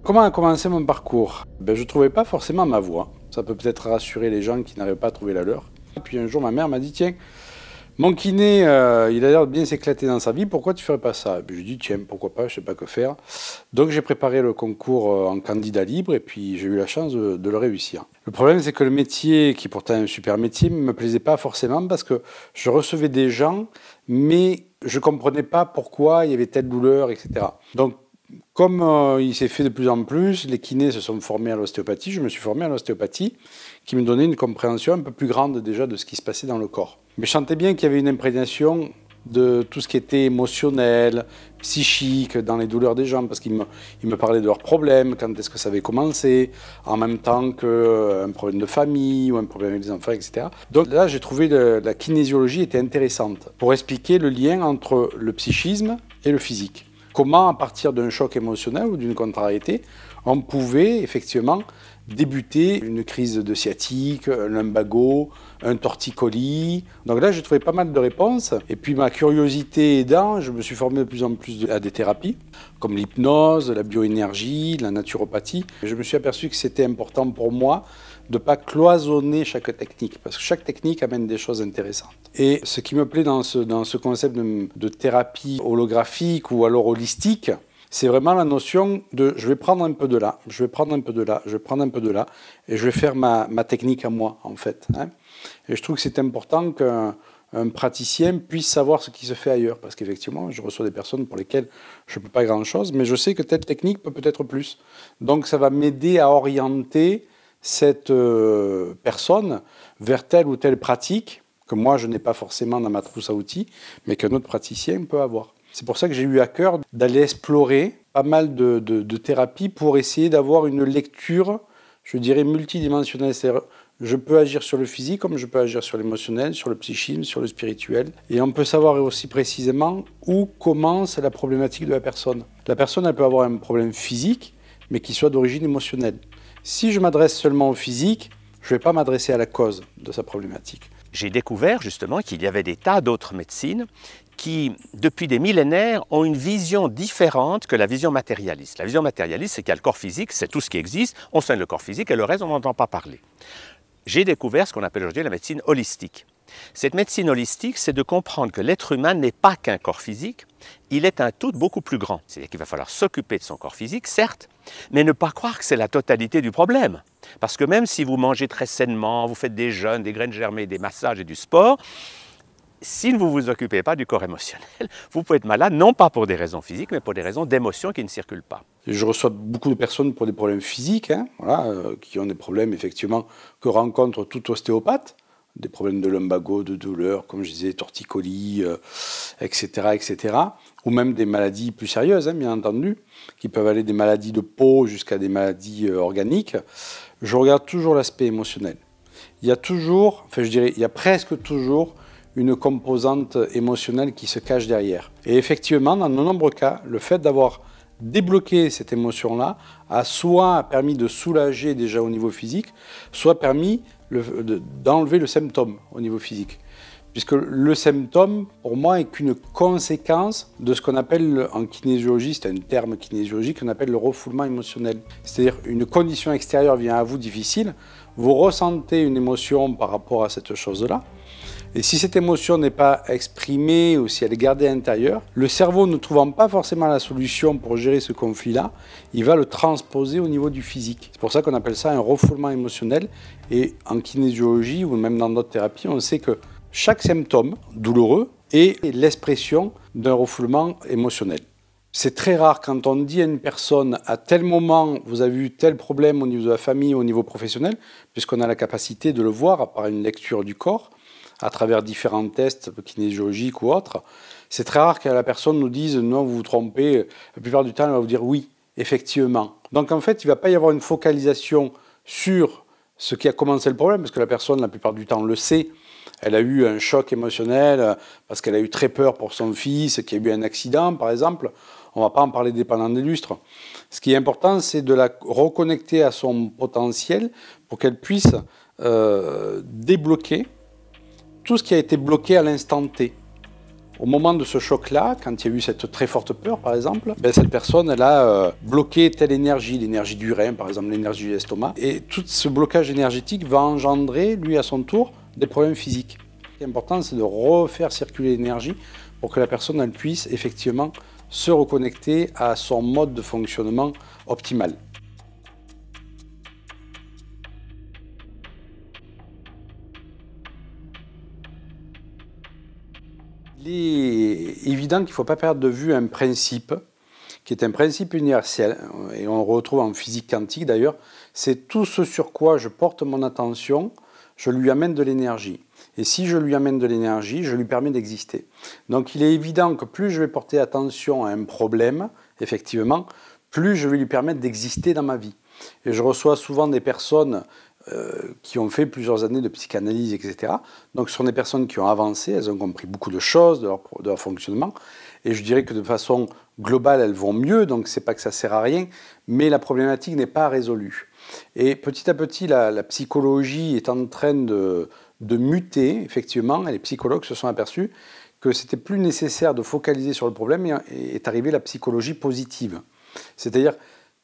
Comment a commencé mon parcours? Je ne trouvais pas forcément ma voie. Ça peut peut-être rassurer les gens qui n'arrivent pas à trouver la leur. Et puis un jour, ma mère m'a dit, tiens, mon kiné, il a l'air de bien s'éclater dans sa vie, pourquoi tu ne ferais pas ça? Je lui ai dit, tiens, pourquoi pas, je ne sais pas que faire. Donc j'ai préparé le concours en candidat libre et puis j'ai eu la chance de le réussir. Le problème, c'est que le métier, qui est pourtant un super métier, ne me plaisait pas forcément parce que je recevais des gens, mais je ne comprenais pas pourquoi il y avait telle douleur, etc. Donc, comme il s'est fait de plus en plus, les kinés se sont formés à l'ostéopathie, je me suis formé à l'ostéopathie, qui me donnait une compréhension un peu plus grande déjà de ce qui se passait dans le corps. Mais je sentais bien qu'il y avait une imprégnation de tout ce qui était émotionnel, psychique, dans les douleurs des gens, parce qu'ils me parlaient de leurs problèmes, quand est-ce que ça avait commencé, en même temps qu'un problème de famille ou un problème avec les enfants, etc. Donc là, j'ai trouvé que la kinésiologie était intéressante pour expliquer le lien entre le psychisme et le physique. Comment, à partir d'un choc émotionnel ou d'une contrariété, on pouvait effectivement débuter une crise de sciatique, un lumbago, un torticolis. Donc là, j'ai trouvé pas mal de réponses. Et puis ma curiosité aidant, je me suis formé de plus en plus à des thérapies, comme l'hypnose, la bioénergie, la naturopathie. Et je me suis aperçu que c'était important pour moi de ne pas cloisonner chaque technique, parce que chaque technique amène des choses intéressantes. Et ce qui me plaît dans ce concept de thérapie holographique ou alors holistique, c'est vraiment la notion de je vais prendre un peu de là, je vais prendre un peu de là, je vais prendre un peu de là, et je vais faire ma technique à moi, en fait. Et je trouve que c'est important qu'un praticien puisse savoir ce qui se fait ailleurs, parce qu'effectivement, je reçois des personnes pour lesquelles je ne peux pas grand-chose, mais je sais que telle technique peut peut-être plus. Donc ça va m'aider à orienter cette personne vers telle ou telle pratique que moi je n'ai pas forcément dans ma trousse à outils, mais qu'un autre praticien peut avoir. C'est pour ça que j'ai eu à cœur d'aller explorer pas mal de thérapies pour essayer d'avoir une lecture, je dirais, multidimensionnelle. C'est-à-dire, je peux agir sur le physique comme je peux agir sur l'émotionnel, sur le psychisme, sur le spirituel. Et on peut savoir aussi précisément où commence la problématique de la personne. La personne, elle peut avoir un problème physique, mais qui soit d'origine émotionnelle. Si je m'adresse seulement au physique, je ne vais pas m'adresser à la cause de sa problématique. J'ai découvert justement qu'il y avait des tas d'autres médecines qui, depuis des millénaires, ont une vision différente que la vision matérialiste. La vision matérialiste, c'est qu'il y a le corps physique, c'est tout ce qui existe, on soigne le corps physique et le reste, on n'entend pas parler. J'ai découvert ce qu'on appelle aujourd'hui la médecine holistique. Cette médecine holistique, c'est de comprendre que l'être humain n'est pas qu'un corps physique, il est un tout beaucoup plus grand. C'est-à-dire qu'il va falloir s'occuper de son corps physique, certes, mais ne pas croire que c'est la totalité du problème. Parce que même si vous mangez très sainement, vous faites des jeûnes, des graines germées, des massages et du sport, si vous ne vous occupez pas du corps émotionnel, vous pouvez être malade, non pas pour des raisons physiques, mais pour des raisons d'émotions qui ne circulent pas. Je reçois beaucoup de personnes pour des problèmes physiques, qui ont des problèmes effectivement que rencontre tout ostéopathe, des problèmes de lumbago, de douleur, comme je disais, torticolis, etc., etc., ou même des maladies plus sérieuses, bien entendu, qui peuvent aller des maladies de peau jusqu'à des maladies organiques. Je regarde toujours l'aspect émotionnel. Il y a toujours, enfin je dirais, il y a presque toujours une composante émotionnelle qui se cache derrière. Et effectivement, dans de nombreux cas, le fait d'avoir débloqué cette émotion-là a soit permis de soulager déjà au niveau physique, soit permis d'enlever le symptôme au niveau physique. Puisque le symptôme, pour moi, est qu'une conséquence de ce qu'on appelle en kinésiologie, c'est un terme kinésiologique qu'on appelle le refoulement émotionnel. C'est-à-dire une condition extérieure vient à vous difficile, vous ressentez une émotion par rapport à cette chose-là, et si cette émotion n'est pas exprimée ou si elle est gardée à l'intérieur, le cerveau ne trouvant pas forcément la solution pour gérer ce conflit-là, il va le transposer au niveau du physique. C'est pour ça qu'on appelle ça un refoulement émotionnel. Et en kinésiologie ou même dans d'autres thérapies, on sait que chaque symptôme douloureux est l'expression d'un refoulement émotionnel. C'est très rare quand on dit à une personne à tel moment vous avez eu tel problème au niveau de la famille, au niveau professionnel, puisqu'on a la capacité de le voir par une lecture du corps, à travers différents tests kinésiologiques ou autres, c'est très rare que la personne nous dise « non, vous vous trompez ». La plupart du temps, elle va vous dire « oui, effectivement ». Donc en fait, il ne va pas y avoir une focalisation sur ce qui a commencé le problème, parce que la personne, la plupart du temps, le sait. Elle a eu un choc émotionnel parce qu'elle a eu très peur pour son fils, qui a eu un accident, par exemple. On ne va pas en parler dépendant des lustres. Ce qui est important, c'est de la reconnecter à son potentiel pour qu'elle puisse débloquer tout ce qui a été bloqué à l'instant T. Au moment de ce choc-là, quand il y a eu cette très forte peur, par exemple, cette personne, elle a bloqué telle énergie, l'énergie du rein, par exemple, l'énergie de l'estomac. Et tout ce blocage énergétique va engendrer, lui, à son tour, des problèmes physiques. Ce qui est important, c'est de refaire circuler l'énergie pour que la personne elle puisse effectivement se reconnecter à son mode de fonctionnement optimal. Il est évident qu'il ne faut pas perdre de vue un principe qui est un principe universel, et on le retrouve en physique quantique d'ailleurs, c'est tout ce sur quoi je porte mon attention, je lui amène de l'énergie. Et si je lui amène de l'énergie, je lui permets d'exister. Donc il est évident que plus je vais porter attention à un problème, effectivement, plus je vais lui permettre d'exister dans ma vie. Et je reçois souvent des personnes qui ont fait plusieurs années de psychanalyse, etc. Donc ce sont des personnes qui ont avancé, elles ont compris beaucoup de choses de leur fonctionnement. Et je dirais que de façon globale, elles vont mieux, donc c'est pas que ça sert à rien, mais la problématique n'est pas résolue. Et petit à petit, la psychologie est en train de muter, effectivement, et les psychologues se sont aperçus que c'était plus nécessaire de focaliser sur le problème et est arrivée la psychologie positive. C'est-à-dire,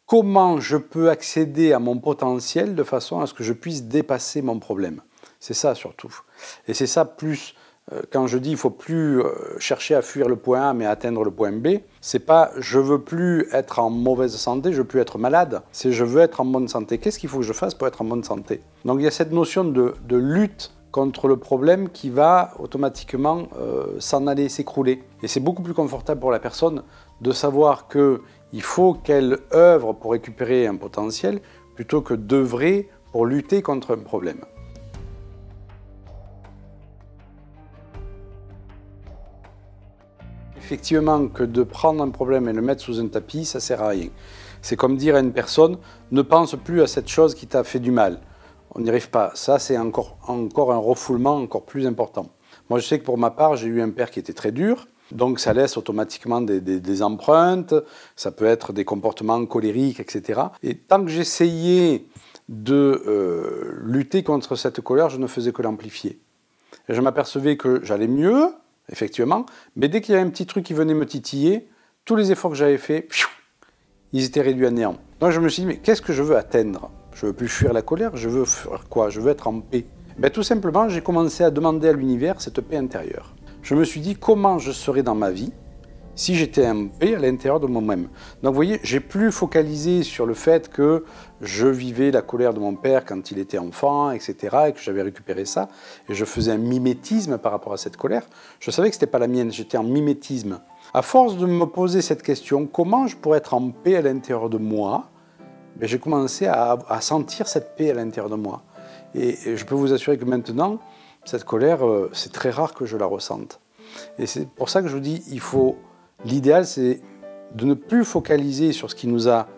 comment je peux accéder à mon potentiel de façon à ce que je puisse dépasser mon problème. C'est ça surtout. Et c'est ça plus, quand je dis il ne faut plus chercher à fuir le point A mais à atteindre le point B, c'est pas je veux plus être en mauvaise santé, je veux plus être malade, c'est je veux être en bonne santé. Qu'est-ce qu'il faut que je fasse pour être en bonne santé? Donc il y a cette notion de lutte contre le problème qui va automatiquement s'en aller, s'écrouler. Et c'est beaucoup plus confortable pour la personne de savoir qu'il faut qu'elle œuvre pour récupérer un potentiel plutôt que d'œuvrer pour lutter contre un problème. Effectivement, que de prendre un problème et le mettre sous un tapis, ça ne sert à rien. C'est comme dire à une personne, ne pense plus à cette chose qui t'a fait du mal. On n'y arrive pas. Ça, c'est encore un refoulement encore plus important. Moi, je sais que pour ma part, j'ai eu un père qui était très dur. Donc, ça laisse automatiquement des empreintes. Ça peut être des comportements colériques, etc. Et tant que j'essayais de lutter contre cette colère, je ne faisais que l'amplifier. Et je m'apercevais que j'allais mieux, effectivement. Mais dès qu'il y avait un petit truc qui venait me titiller, tous les efforts que j'avais faits, ils étaient réduits à néant. Donc, je me suis dit, mais qu'est-ce que je veux atteindre ? Je ne veux plus fuir la colère, je veux faire quoi? Je veux être en paix. Tout simplement, j'ai commencé à demander à l'univers cette paix intérieure. Je me suis dit comment je serais dans ma vie si j'étais en paix à l'intérieur de moi-même. Donc vous voyez, j'ai plus focalisé sur le fait que je vivais la colère de mon père quand il était enfant, etc., et que j'avais récupéré ça, et je faisais un mimétisme par rapport à cette colère. Je savais que ce n'était pas la mienne, j'étais en mimétisme. À force de me poser cette question, comment je pourrais être en paix à l'intérieur de moi? J'ai commencé à sentir cette paix à l'intérieur de moi. Et je peux vous assurer que maintenant, cette colère, c'est très rare que je la ressente. Et c'est pour ça que je vous dis, l'idéal, c'est de ne plus focaliser sur ce qui nous a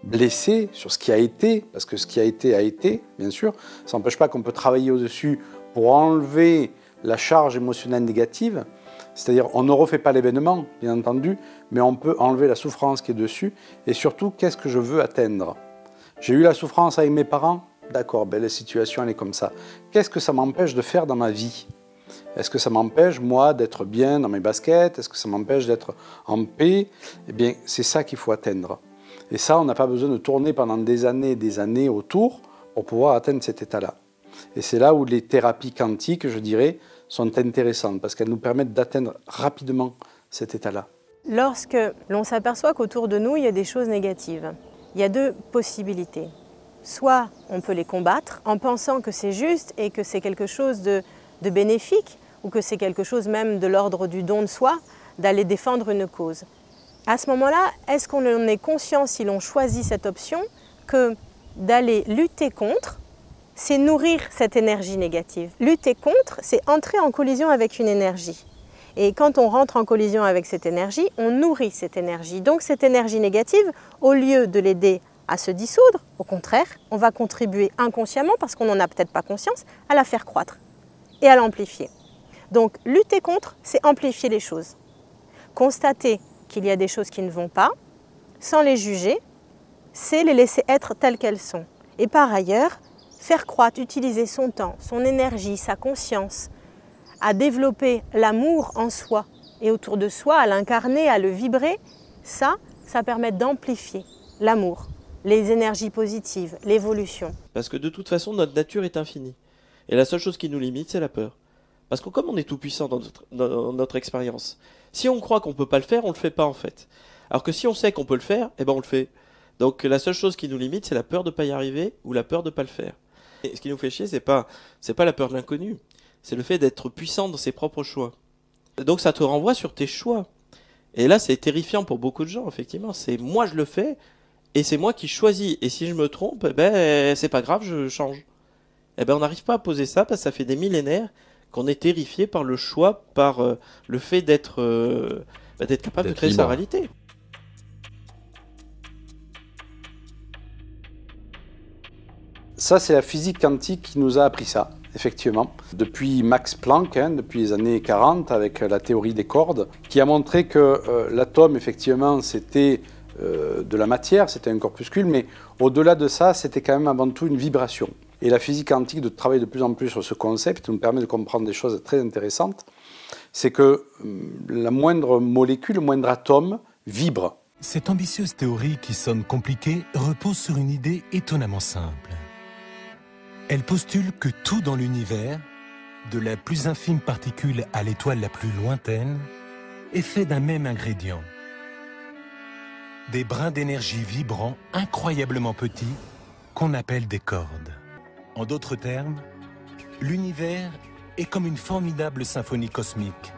blessés, sur ce qui a été, parce que ce qui a été, bien sûr. Ça n'empêche pas qu'on peut travailler au-dessus pour enlever la charge émotionnelle négative. C'est-à-dire, on ne refait pas l'événement, bien entendu, mais on peut enlever la souffrance qui est dessus. Et surtout, qu'est-ce que je veux atteindre? J'ai eu la souffrance avec mes parents? D'accord, la situation, elle est comme ça. Qu'est-ce que ça m'empêche de faire dans ma vie? Est-ce que ça m'empêche, moi, d'être bien dans mes baskets? Est-ce que ça m'empêche d'être en paix? Eh bien, c'est ça qu'il faut atteindre. Et ça, on n'a pas besoin de tourner pendant des années autour pour pouvoir atteindre cet état-là. Et c'est là où les thérapies quantiques, je dirais, sont intéressantes parce qu'elles nous permettent d'atteindre rapidement cet état-là. Lorsque l'on s'aperçoit qu'autour de nous, il y a des choses négatives, il y a deux possibilités. Soit on peut les combattre en pensant que c'est juste et que c'est quelque chose de bénéfique ou que c'est quelque chose même de l'ordre du don de soi, d'aller défendre une cause. À ce moment-là, est-ce qu'on en est conscient si l'on choisit cette option que d'aller lutter contre, c'est nourrir cette énergie négative. Lutter contre, c'est entrer en collision avec une énergie. Et quand on rentre en collision avec cette énergie, on nourrit cette énergie. Donc cette énergie négative, au lieu de l'aider à se dissoudre, au contraire, on va contribuer inconsciemment, parce qu'on n'en a peut-être pas conscience, à la faire croître et à l'amplifier. Donc lutter contre, c'est amplifier les choses. Constater qu'il y a des choses qui ne vont pas, sans les juger, c'est les laisser être telles qu'elles sont. Et par ailleurs, faire croître, utiliser son temps, son énergie, sa conscience, à développer l'amour en soi et autour de soi, à l'incarner, à le vibrer, ça permet d'amplifier l'amour, les énergies positives, l'évolution. Parce que de toute façon, notre nature est infinie. Et la seule chose qui nous limite, c'est la peur. Parce que comme on est tout puissant dans notre expérience, si on croit qu'on ne peut pas le faire, on ne le fait pas en fait. Alors que si on sait qu'on peut le faire, eh ben on le fait. Donc la seule chose qui nous limite, c'est la peur de ne pas y arriver ou la peur de ne pas le faire. Et ce qui nous fait chier, c'est pas la peur de l'inconnu, c'est le fait d'être puissant dans ses propres choix. Donc ça te renvoie sur tes choix. Et là, c'est terrifiant pour beaucoup de gens, effectivement. C'est moi je le fais et c'est moi qui choisis. Et si je me trompe, eh ben c'est pas grave, je change. Eh ben on n'arrive pas à poser ça parce que ça fait des millénaires qu'on est terrifié par le choix, par le fait d'être capable de créer sa réalité. Ça, c'est la physique quantique qui nous a appris ça, effectivement. Depuis Max Planck, depuis les années 40, avec la théorie des cordes, qui a montré que l'atome, effectivement, c'était de la matière, c'était un corpuscule, mais au-delà de ça, c'était quand même avant tout une vibration. Et la physique quantique, de travailler de plus en plus sur ce concept, nous permet de comprendre des choses très intéressantes. C'est que la moindre molécule, le moindre atome vibre. Cette ambitieuse théorie qui sonne compliquée repose sur une idée étonnamment simple. Elle postule que tout dans l'univers, de la plus infime particule à l'étoile la plus lointaine, est fait d'un même ingrédient. Des brins d'énergie vibrants incroyablement petits qu'on appelle des cordes. En d'autres termes, l'univers est comme une formidable symphonie cosmique,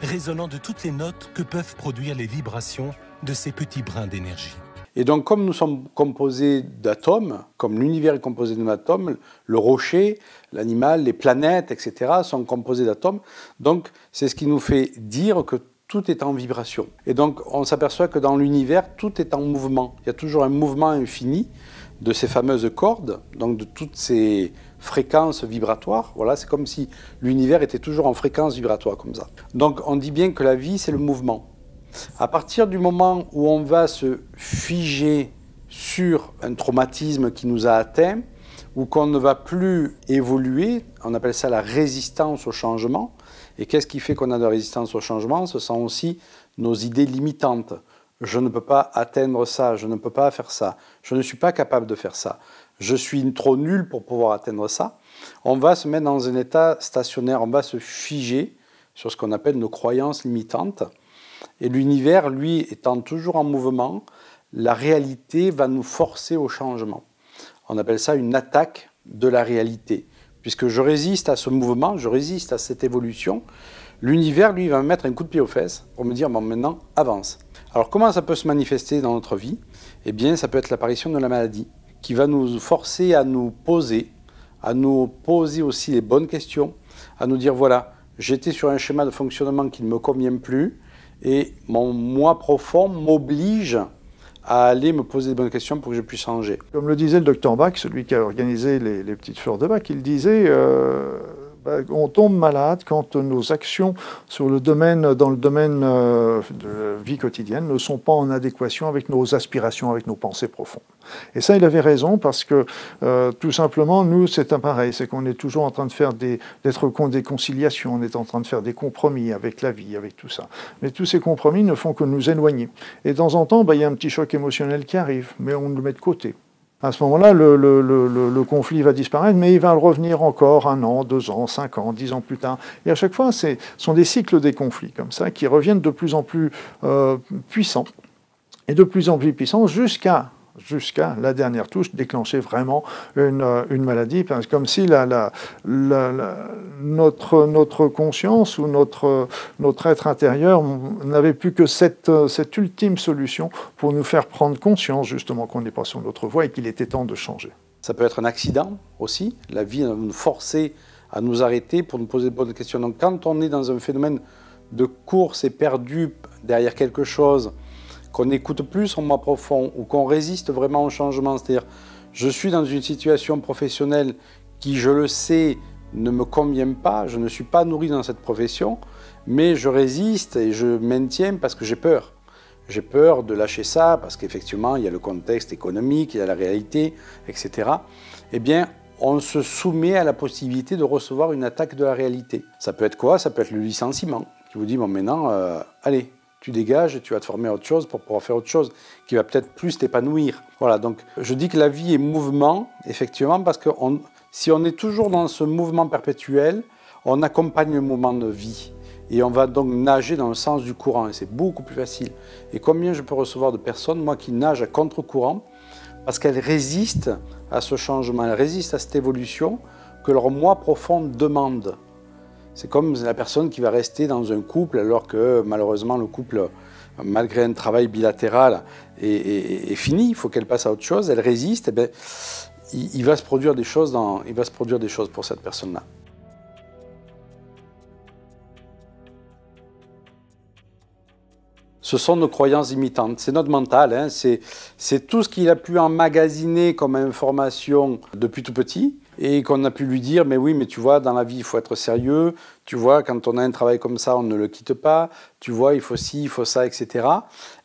résonnant de toutes les notes que peuvent produire les vibrations de ces petits brins d'énergie. Et donc, comme nous sommes composés d'atomes, comme l'univers est composé d'atomes, le rocher, l'animal, les planètes, etc., sont composés d'atomes. Donc, c'est ce qui nous fait dire que tout est en vibration. Et donc, on s'aperçoit que dans l'univers, tout est en mouvement. Il y a toujours un mouvement infini de ces fameuses cordes, donc de toutes ces fréquences vibratoires. Voilà, c'est comme si l'univers était toujours en fréquence vibratoire, comme ça. Donc, on dit bien que la vie, c'est le mouvement. À partir du moment où on va se figer sur un traumatisme qui nous a atteint, ou qu'on ne va plus évoluer, on appelle ça la résistance au changement. Et qu'est-ce qui fait qu'on a de la résistance au changement? Ce sont aussi nos idées limitantes. Je ne peux pas atteindre ça, je ne peux pas faire ça, je ne suis pas capable de faire ça, je suis trop nul pour pouvoir atteindre ça. On va se mettre dans un état stationnaire, on va se figer sur ce qu'on appelle nos croyances limitantes. Et l'univers, lui, étant toujours en mouvement, la réalité va nous forcer au changement. On appelle ça une attaque de la réalité. Puisque je résiste à ce mouvement, je résiste à cette évolution, l'univers, lui, va me mettre un coup de pied aux fesses pour me dire, bon, maintenant, avance. Alors, comment ça peut se manifester dans notre vie? Eh bien, ça peut être l'apparition de la maladie, qui va nous forcer à nous poser aussi les bonnes questions, à nous dire, voilà, j'étais sur un schéma de fonctionnement qui ne me convient plus, et mon moi profond m'oblige à aller me poser des bonnes questions pour que je puisse changer. Comme le disait le docteur Bach, celui qui a organisé les petites fleurs de Bach, il disait on tombe malade quand nos actions dans le domaine de la vie quotidienne ne sont pas en adéquation avec nos aspirations, avec nos pensées profondes. Et ça, il avait raison parce que tout simplement, nous, c'est un pareil, c'est qu'on est toujours en train de faire d'être contre des conciliations, on est en train de faire des compromis avec la vie, avec tout ça. Mais tous ces compromis ne font que nous éloigner. Et de temps en temps, il y a un petit choc émotionnel qui arrive, mais on le met de côté. À ce moment-là, le conflit va disparaître, mais il va revenir encore 1 an, 2 ans, 5 ans, 10 ans plus tard. Et à chaque fois, ce sont des cycles des conflits comme ça, qui reviennent de plus en plus puissants, et de plus en plus puissants jusqu'à la dernière touche, déclencher vraiment une maladie, comme si notre conscience ou notre être intérieur n'avait plus que cette ultime solution pour nous faire prendre conscience justement qu'on n'est pas sur notre voie et qu'il était temps de changer. Ça peut être un accident aussi, la vie va nous forcer à nous arrêter pour nous poser de bonnes questions. Donc quand on est dans un phénomène de course et perdu derrière quelque chose, qu'on n'écoute plus son moi profond ou qu'on résiste vraiment au changement, c'est-à-dire je suis dans une situation professionnelle qui, je le sais, ne me convient pas, je ne suis pas nourri dans cette profession, mais je résiste et je maintiens parce que j'ai peur. J'ai peur de lâcher ça parce qu'effectivement, il y a le contexte économique, il y a la réalité, etc. Eh bien, on se soumet à la possibilité de recevoir une attaque de la réalité. Ça peut être quoi? Ça peut être le licenciement qui vous dit, bon maintenant, allez, tu dégages et tu vas te former à autre chose pour pouvoir faire autre chose, qui va peut-être plus t'épanouir. Voilà, donc je dis que la vie est mouvement, effectivement, parce que si on est toujours dans ce mouvement perpétuel, on accompagne le mouvement de vie. Et on va donc nager dans le sens du courant, et c'est beaucoup plus facile. Et combien je peux recevoir de personnes, moi, qui nagent à contre-courant, parce qu'elles résistent à ce changement, elles résistent à cette évolution que leur moi profond demande. C'est comme la personne qui va rester dans un couple alors que malheureusement le couple, malgré un travail bilatéral, est fini, il faut qu'elle passe à autre chose, elle résiste, et bien, il va se produire des choses pour cette personne-là. Ce sont nos croyances limitantes, c'est notre mental, hein, c'est tout ce qu'il a pu emmagasiner comme information depuis tout petit et qu'on a pu lui dire, mais oui, mais tu vois, dans la vie, il faut être sérieux, tu vois, quand on a un travail comme ça, on ne le quitte pas, tu vois, il faut ci, il faut ça, etc.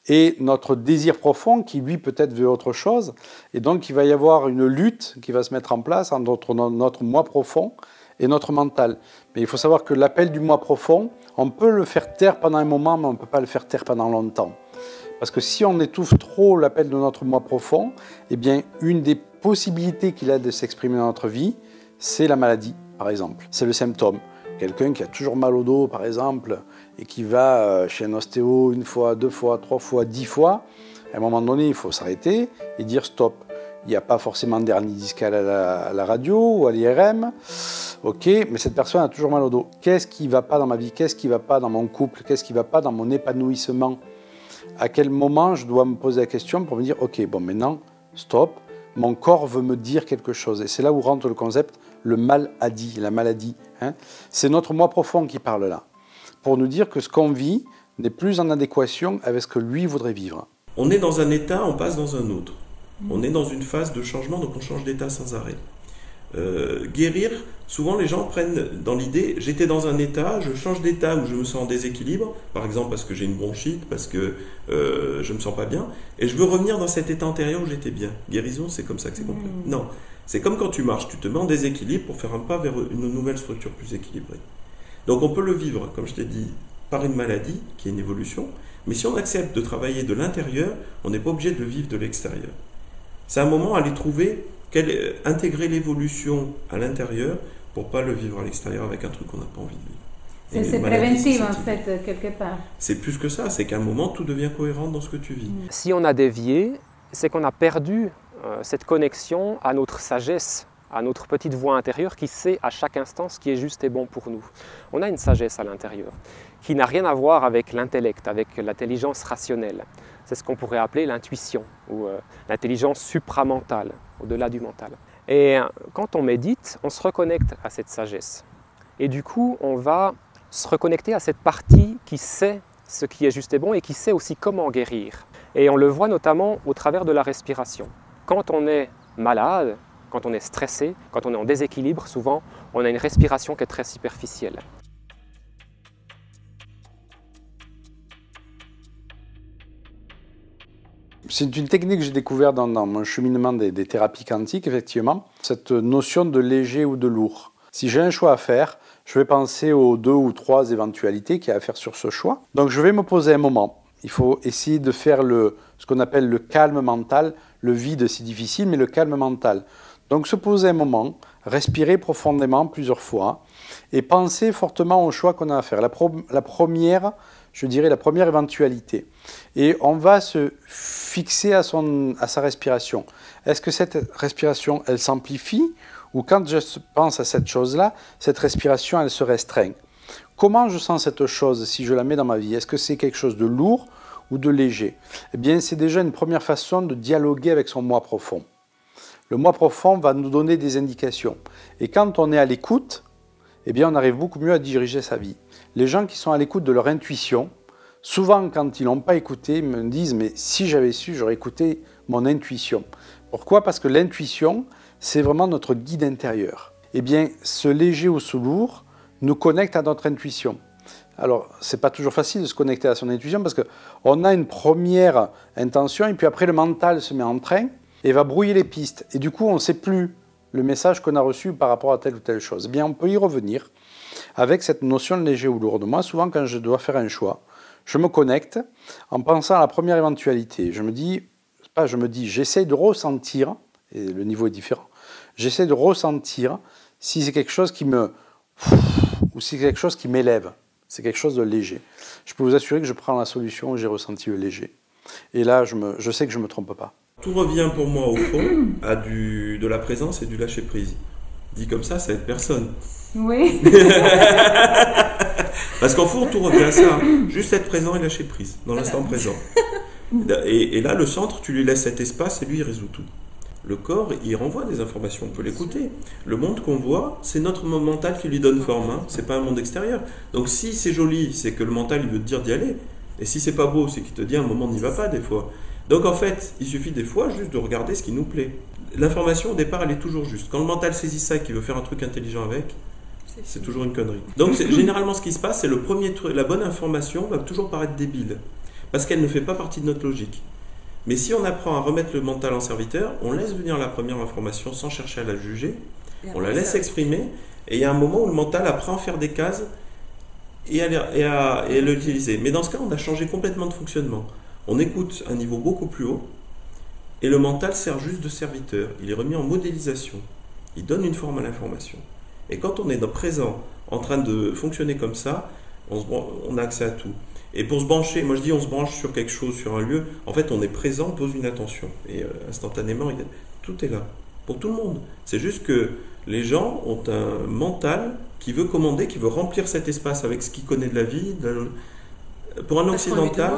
Et notre désir profond, qui lui peut-être veut autre chose, et donc il va y avoir une lutte qui va se mettre en place entre notre moi profond et notre mental. Mais il faut savoir que l'appel du moi profond, on peut le faire taire pendant un moment, mais on ne peut pas le faire taire pendant longtemps. Parce que si on étouffe trop l'appel de notre moi profond, eh bien, une des possibilités qu'il a de s'exprimer dans notre vie, c'est la maladie, par exemple. C'est le symptôme. Quelqu'un qui a toujours mal au dos, par exemple, et qui va chez un ostéo 1 fois, 2 fois, 3 fois, 10 fois, à un moment donné, il faut s'arrêter et dire stop. Il n'y a pas forcément d'hernie discale à la radio ou à l'IRM. Ok, mais cette personne a toujours mal au dos. Qu'est-ce qui ne va pas dans ma vie? Qu'est-ce qui ne va pas dans mon couple? Qu'est-ce qui ne va pas dans mon épanouissement? À quel moment je dois me poser la question pour me dire, ok, bon maintenant, stop, mon corps veut me dire quelque chose. Et c'est là où rentre le concept, le mal-a-dit, la maladie. Hein. C'est notre moi profond qui parle là, pour nous dire que ce qu'on vit n'est plus en adéquation avec ce que lui voudrait vivre. On est dans un état, on passe dans un autre. On est dans une phase de changement, donc on change d'état sans arrêt. Guérir, souvent les gens prennent dans l'idée, j'étais dans un état, je change d'état où je me sens en déséquilibre, par exemple parce que j'ai une bronchite, parce que je me sens pas bien, et je veux revenir dans cet état antérieur où j'étais bien. Guérison, c'est comme ça que c'est compris. Non, c'est comme quand tu marches, tu te mets en déséquilibre pour faire un pas vers une nouvelle structure plus équilibrée. Donc on peut le vivre, comme je t'ai dit, par une maladie, qui est une évolution, mais si on accepte de travailler de l'intérieur, on n'est pas obligé de le vivre de l'extérieur. C'est un moment à aller trouver, intégrer l'évolution à l'intérieur pour ne pas le vivre à l'extérieur avec un truc qu'on n'a pas envie de vivre. C'est préventif en fait, quelque part. C'est plus que ça, c'est qu'à un moment, tout devient cohérent dans ce que tu vis. Si on a dévié, c'est qu'on a perdu cette connexion à notre sagesse, à notre petite voix intérieure qui sait à chaque instant ce qui est juste et bon pour nous. On a une sagesse à l'intérieur qui n'a rien à voir avec l'intellect, avec l'intelligence rationnelle. C'est ce qu'on pourrait appeler l'intuition ou l'intelligence supramentale, au-delà du mental. Et quand on médite, on se reconnecte à cette sagesse. Et du coup, on va se reconnecter à cette partie qui sait ce qui est juste et bon et qui sait aussi comment guérir. Et on le voit notamment au travers de la respiration. Quand on est malade, quand on est stressé, quand on est en déséquilibre, souvent, on a une respiration qui est très superficielle. C'est une technique que j'ai découverte dans mon cheminement des thérapies quantiques, effectivement, cette notion de léger ou de lourd. Si j'ai un choix à faire, je vais penser aux 2 ou 3 éventualités qu'il y a à faire sur ce choix. Donc je vais me poser un moment. Il faut essayer de faire ce qu'on appelle le calme mental. Le vide, c'est difficile, mais le calme mental. Donc se poser un moment, respirer profondément plusieurs fois et penser fortement au choix qu'on a à faire. La première, je dirais la première éventualité. Et on va se fixer à sa respiration. Est-ce que cette respiration, elle s'amplifie ou quand je pense à cette chose-là, cette respiration, elle se restreint? Comment je sens cette chose si je la mets dans ma vie? Est-ce que c'est quelque chose de lourd ou de léger? Eh bien, c'est déjà une première façon de dialoguer avec son moi profond. Le moi profond va nous donner des indications. Et quand on est à l'écoute, eh bien, on arrive beaucoup mieux à diriger sa vie. Les gens qui sont à l'écoute de leur intuition, souvent, quand ils n'ont pas écouté, ils me disent « mais si j'avais su, j'aurais écouté mon intuition ». Pourquoi? Parce que l'intuition, c'est vraiment notre guide intérieur. Eh bien, ce léger ou ce lourd nous connecte à notre intuition. Alors, ce n'est pas toujours facile de se connecter à son intuition parce qu'on a une première intention et puis après, le mental se met en train et va brouiller les pistes. Et du coup, on ne sait plus le message qu'on a reçu par rapport à telle ou telle chose. Eh bien, on peut y revenir avec cette notion de léger ou lourde. Moi, souvent, quand je dois faire un choix, je me connecte en pensant à la première éventualité. J'essaie de ressentir, et le niveau est différent, j'essaie de ressentir si c'est quelque chose qui me... ou si c'est quelque chose qui m'élève, c'est quelque chose de léger. Je peux vous assurer que je prends la solution où j'ai ressenti le léger. Et là, je sais que je ne me trompe pas. Tout revient pour moi, au fond, à de la présence et du lâcher-prise. Dit comme ça aide personne. Oui. Parce qu'en fond, tout revient à ça. Juste être présent et lâcher prise, dans l'instant présent. Et là, le centre, tu lui laisses cet espace et lui, il résout tout. Le corps, il renvoie des informations, on peut l'écouter. Le monde qu'on voit, c'est notre mental qui lui donne forme, hein. C'est pas un monde extérieur. Donc si c'est joli, c'est que le mental, il veut te dire d'y aller. Et si c'est pas beau, c'est qu'il te dit à un moment, n'y va pas des fois. Donc en fait, il suffit des fois juste de regarder ce qui nous plaît. L'information, au départ, elle est toujours juste. Quand le mental saisit ça et qu'il veut faire un truc intelligent avec, c'est toujours une connerie. Donc généralement, ce qui se passe, c'est le premier truc, la bonne information va toujours paraître débile. Parce qu'elle ne fait pas partie de notre logique. Mais si on apprend à remettre le mental en serviteur, on laisse venir la première information sans chercher à la juger, on la laisse exprimer, et il y a un moment où le mental apprend à faire des cases et à l'utiliser. Mais dans ce cas, on a changé complètement de fonctionnement. On écoute à un niveau beaucoup plus haut, et le mental sert juste de serviteur. Il est remis en modélisation. Il donne une forme à l'information. Et quand on est présent, en train de fonctionner comme ça, on a accès à tout. Et pour se brancher, moi je dis on se branche sur quelque chose, sur un lieu, en fait on est présent, on pose une attention. Et instantanément, tout est là, pour tout le monde. C'est juste que les gens ont un mental qui veut commander, qui veut remplir cet espace avec ce qu'il connaît de la vie. Pour un occidental...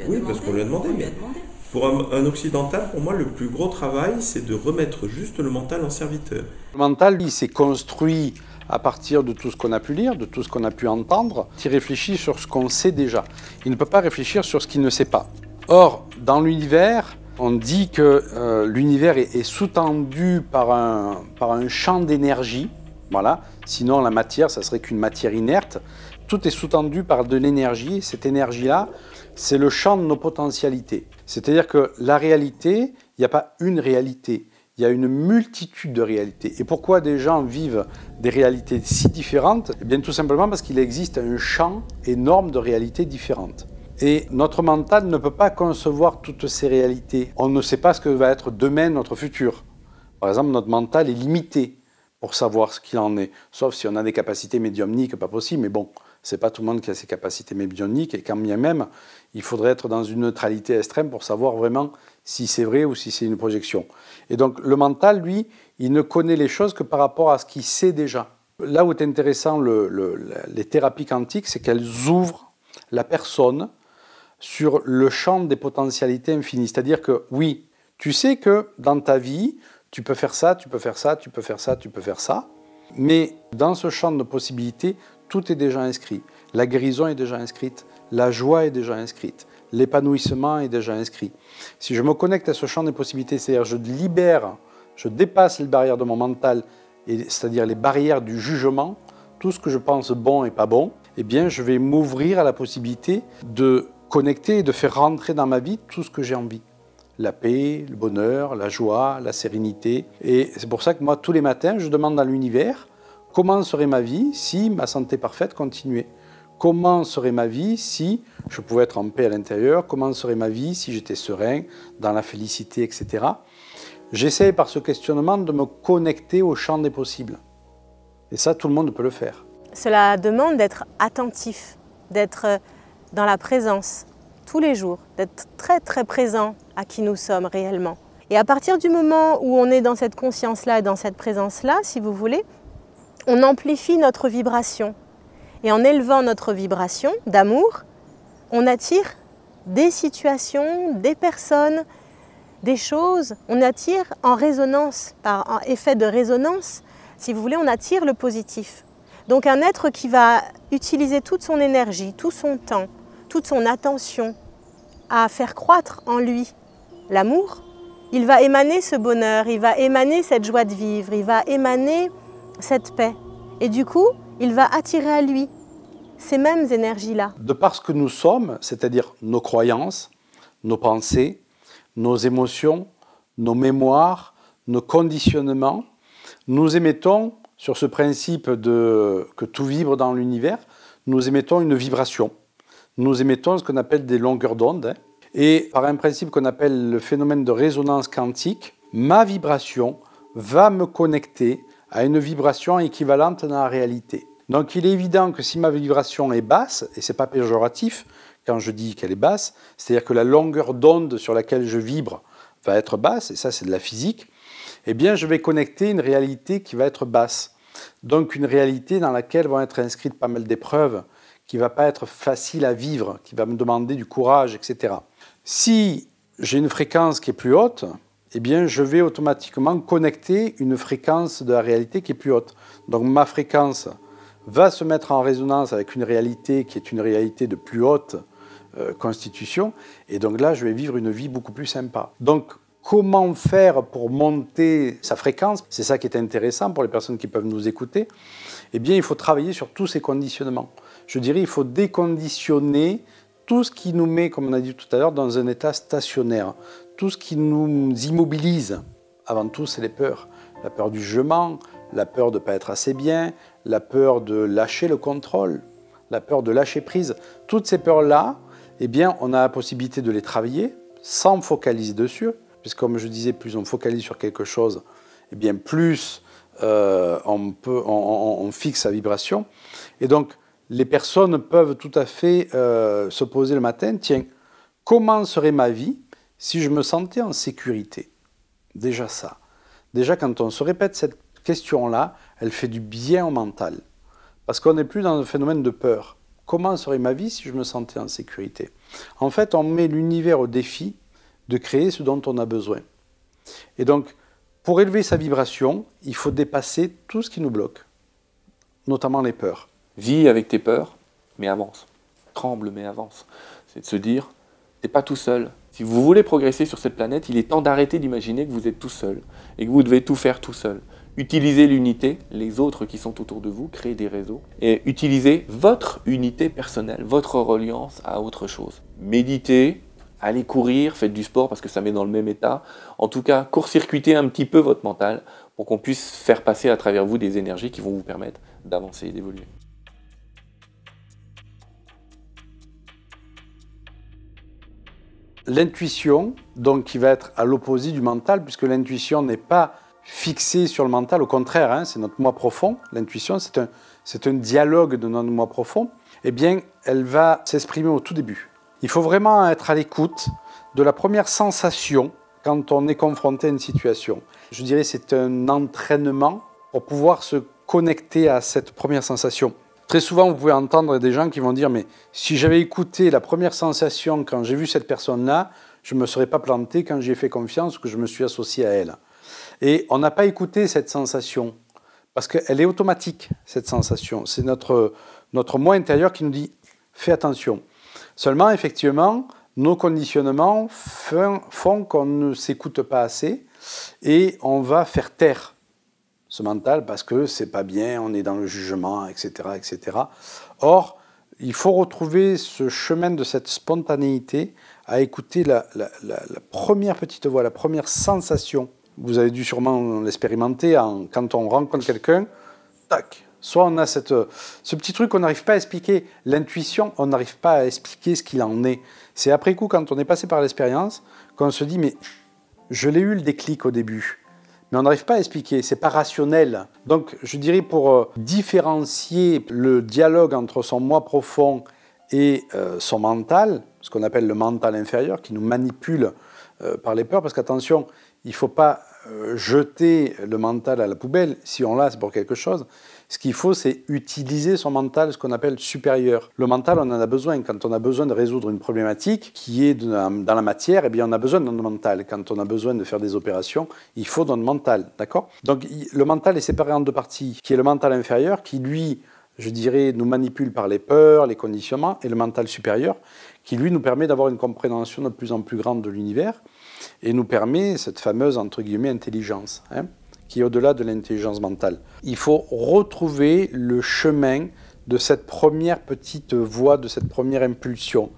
Oui, parce qu'on lui a demandé. Mais pour un occidental, pour moi, le plus gros travail, c'est de remettre juste le mental en serviteur. Le mental, lui, s'est construit à partir de tout ce qu'on a pu lire, de tout ce qu'on a pu entendre. Il réfléchit sur ce qu'on sait déjà. Il ne peut pas réfléchir sur ce qu'il ne sait pas. Or, dans l'univers, on dit que l'univers est sous-tendu par un champ d'énergie. Voilà. Sinon, la matière, ça serait qu'une matière inerte. Tout est sous-tendu par de l'énergie. Cette énergie-là, c'est le champ de nos potentialités. C'est-à-dire que la réalité, il n'y a pas une réalité. Il y a une multitude de réalités. Et pourquoi des gens vivent des réalités si différentes? Eh bien, tout simplement parce qu'il existe un champ énorme de réalités différentes. Et notre mental ne peut pas concevoir toutes ces réalités. On ne sait pas ce que va être demain notre futur. Par exemple, notre mental est limité pour savoir ce qu'il en est. Sauf si on a des capacités médiumniques, pas possible. Mais bon, c'est pas tout le monde qui a ces capacités médiumniques. Et quand bien même, il faudrait être dans une neutralité extrême pour savoir vraiment si c'est vrai ou si c'est une projection. Et donc le mental, lui, il ne connaît les choses que par rapport à ce qu'il sait déjà. Là où est intéressant les thérapies quantiques, c'est qu'elles ouvrent la personne sur le champ des potentialités infinies. C'est-à-dire que oui, tu sais que dans ta vie, tu peux faire ça, tu peux faire ça, tu peux faire ça, tu peux faire ça, mais dans ce champ de possibilités, tout est déjà inscrit. La guérison est déjà inscrite, la joie est déjà inscrite, l'épanouissement est déjà inscrit. Si je me connecte à ce champ des possibilités, c'est-à-dire je libère, je dépasse les barrières de mon mental, c'est-à-dire les barrières du jugement, tout ce que je pense bon et pas bon, eh bien je vais m'ouvrir à la possibilité de connecter et de faire rentrer dans ma vie tout ce que j'ai envie. La paix, le bonheur, la joie, la sérénité. Et c'est pour ça que moi, tous les matins, je demande à l'univers comment serait ma vie si ma santé parfaite continuait. Comment serait ma vie si je pouvais être en paix à l'intérieur? Comment serait ma vie si j'étais serein, dans la félicité, etc. J'essaie par ce questionnement de me connecter au champ des possibles. Et ça, tout le monde peut le faire. Cela demande d'être attentif, d'être dans la présence tous les jours, d'être très très présent à qui nous sommes réellement. Et à partir du moment où on est dans cette conscience-là et dans cette présence-là, si vous voulez, on amplifie notre vibration. Et en élevant notre vibration d'amour, on attire des situations, des personnes, des choses. On attire en résonance, par un effet de résonance, si vous voulez, on attire le positif. Donc un être qui va utiliser toute son énergie, tout son temps, toute son attention à faire croître en lui l'amour, il va émaner ce bonheur, il va émaner cette joie de vivre, il va émaner cette paix. Et du coup, il va attirer à lui ces mêmes énergies-là. De par ce que nous sommes, c'est-à-dire nos croyances, nos pensées, nos émotions, nos mémoires, nos conditionnements, nous émettons sur ce principe que tout vibre dans l'univers, nous émettons une vibration. Nous émettons ce qu'on appelle des longueurs d'onde. Hein. Et par un principe qu'on appelle le phénomène de résonance quantique, ma vibration va me connecter à une vibration équivalente dans la réalité. Donc il est évident que si ma vibration est basse, et ce n'est pas péjoratif quand je dis qu'elle est basse, c'est-à-dire que la longueur d'onde sur laquelle je vibre va être basse, et ça c'est de la physique, eh bien je vais connecter une réalité qui va être basse. Donc une réalité dans laquelle vont être inscrites pas mal d'épreuves, qui ne va pas être facile à vivre, qui va me demander du courage, etc. Si j'ai une fréquence qui est plus haute, eh bien je vais automatiquement connecter une fréquence de la réalité qui est plus haute. Donc ma fréquence va se mettre en résonance avec une réalité qui est une réalité de plus haute constitution, et donc là je vais vivre une vie beaucoup plus sympa. Donc comment faire pour monter sa fréquence? C'est ça qui est intéressant pour les personnes qui peuvent nous écouter. Eh bien il faut travailler sur tous ces conditionnements. Je dirais il faut déconditionner tout ce qui nous met, comme on a dit tout à l'heure, dans un état stationnaire. Tout ce qui nous immobilise. Avant tout, c'est les peurs. La peur du jugement, la peur de ne pas être assez bien, la peur de lâcher le contrôle, la peur de lâcher prise. Toutes ces peurs-là, eh bien, on a la possibilité de les travailler sans focaliser dessus. Puisque, comme je disais, plus on focalise sur quelque chose, eh bien, plus on fixe sa vibration. Et donc, les personnes peuvent tout à fait se poser le matin, tiens, comment serait ma vie si je me sentais en sécurité? Déjà ça. Déjà, quand on se répète cette question-là, elle fait du bien au mental. Parce qu'on n'est plus dans un phénomène de peur. Comment serait ma vie si je me sentais en sécurité? En fait, on met l'univers au défi de créer ce dont on a besoin. Et donc, pour élever sa vibration, il faut dépasser tout ce qui nous bloque, notamment les peurs. Vis avec tes peurs, mais avance. Tremble, mais avance. C'est de se dire, t'es pas tout seul. Si vous voulez progresser sur cette planète, il est temps d'arrêter d'imaginer que vous êtes tout seul et que vous devez tout faire tout seul. Utilisez l'unité, les autres qui sont autour de vous, créez des réseaux et utilisez votre unité personnelle, votre reliance à autre chose. Méditez, allez courir, faites du sport parce que ça met dans le même état. En tout cas, court-circuitez un petit peu votre mental pour qu'on puisse faire passer à travers vous des énergies qui vont vous permettre d'avancer et d'évoluer. L'intuition, donc, qui va être à l'opposé du mental, puisque l'intuition n'est pas fixée sur le mental, au contraire, hein, c'est notre moi profond. L'intuition, c'est un dialogue de notre moi profond. Eh bien, elle va s'exprimer au tout début. Il faut vraiment être à l'écoute de la première sensation quand on est confronté à une situation. Je dirais que c'est un entraînement pour pouvoir se connecter à cette première sensation. Très souvent, vous pouvez entendre des gens qui vont dire « mais si j'avais écouté la première sensation quand j'ai vu cette personne-là, je ne me serais pas planté quand j'y ai fait confiance ou que je me suis associé à elle. » Et on n'a pas écouté cette sensation parce qu'elle est automatique, cette sensation. C'est notre moi intérieur qui nous dit « fais attention ». Seulement, effectivement, nos conditionnements font qu'on ne s'écoute pas assez et on va faire taire ce mental parce que c'est pas bien, on est dans le jugement, etc., etc. Or, il faut retrouver ce chemin de cette spontanéité à écouter la première petite voix, la première sensation. Vous avez dû sûrement l'expérimenter quand on rencontre quelqu'un, tac. Soit on a ce petit truc qu'on n'arrive pas à expliquer. L'intuition, on n'arrive pas à expliquer ce qu'il en est. C'est après coup, quand on est passé par l'expérience, qu'on se dit, mais je l'ai eu le déclic au début. Mais on n'arrive pas à expliquer, c'est pas rationnel. Donc je dirais pour différencier le dialogue entre son moi profond et son mental, ce qu'on appelle le mental inférieur, qui nous manipule par les peurs, parce qu'attention, il ne faut pas jeter le mental à la poubelle, si on l'a, c'est pour quelque chose. Ce qu'il faut, c'est utiliser son mental, ce qu'on appelle supérieur. Le mental, on en a besoin. Quand on a besoin de résoudre une problématique qui est dans la matière, eh bien, on a besoin de notre mental. Quand on a besoin de faire des opérations, il faut notre mental, d'accord? Donc, le mental est séparé en deux parties, qui est le mental inférieur, qui, lui, je dirais, nous manipule par les peurs, les conditionnements, et le mental supérieur, qui, lui, nous permet d'avoir une compréhension de plus en plus grande de l'univers, et nous permet cette fameuse, entre guillemets, intelligence, hein, qui est au-delà de l'intelligence mentale. Il faut retrouver le chemin de cette première petite voix, de cette première impulsion.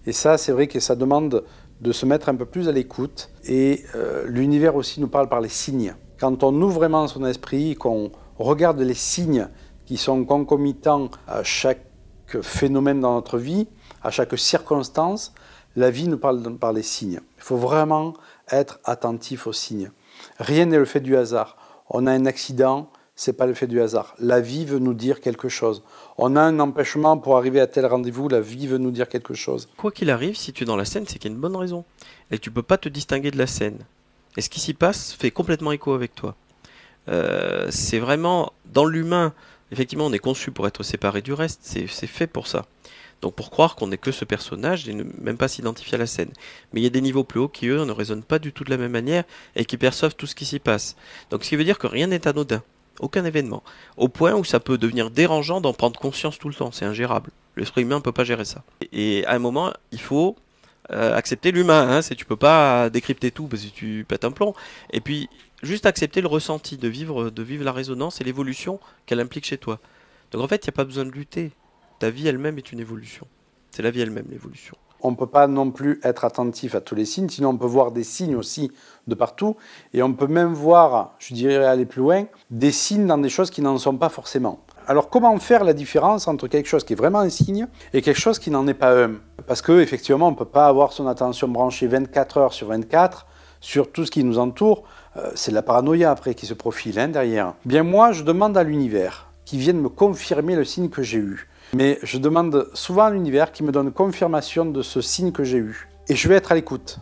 Et ça, c'est vrai que ça demande de se mettre un peu plus à l'écoute. Et l'univers aussi nous parle par les signes. Quand on ouvre vraiment son esprit, qu'on regarde les signes qui sont concomitants à chaque phénomène dans notre vie, à chaque circonstance, la vie nous parle par les signes. Il faut vraiment être attentif aux signes. Rien n'est le fait du hasard. On a un accident, ce n'est pas le fait du hasard. La vie veut nous dire quelque chose. On a un empêchement pour arriver à tel rendez-vous, la vie veut nous dire quelque chose. Quoi qu'il arrive, si tu es dans la scène, c'est qu'il y a une bonne raison. Et tu ne peux pas te distinguer de la scène. Et ce qui s'y passe fait complètement écho avec toi. C'est vraiment, dans l'humain, effectivement, on est conçu pour être séparé du reste, c'est fait pour ça. Donc pour croire qu'on n'est que ce personnage et ne même pas s'identifier à la scène. Mais il y a des niveaux plus hauts qui, eux, ne résonnent pas du tout de la même manière et qui perçoivent tout ce qui s'y passe. Donc ce qui veut dire que rien n'est anodin, aucun événement. Au point où ça peut devenir dérangeant d'en prendre conscience tout le temps, c'est ingérable. L'esprit humain ne peut pas gérer ça. Et à un moment, il faut accepter l'humain, hein, tu peux pas décrypter tout parce que tu pètes un plomb. Et puis juste accepter le ressenti, de vivre la résonance et l'évolution qu'elle implique chez toi. Donc en fait, il n'y a pas besoin de lutter. Ta vie elle-même est une évolution. C'est la vie elle-même, l'évolution. On ne peut pas non plus être attentif à tous les signes, sinon on peut voir des signes aussi de partout. Et on peut même voir, je dirais aller plus loin, des signes dans des choses qui n'en sont pas forcément. Alors comment faire la différence entre quelque chose qui est vraiment un signe et quelque chose qui n'en est pas un? Parce qu'effectivement, on ne peut pas avoir son attention branchée 24 heures sur 24 sur tout ce qui nous entoure. C'est de la paranoïa après qui se profile derrière. Bien moi, je demande à l'univers qui vienne me confirmer le signe que j'ai eu. Mais je demande souvent à l'univers qui me donne confirmation de ce signe que j'ai eu. Et je vais être à l'écoute.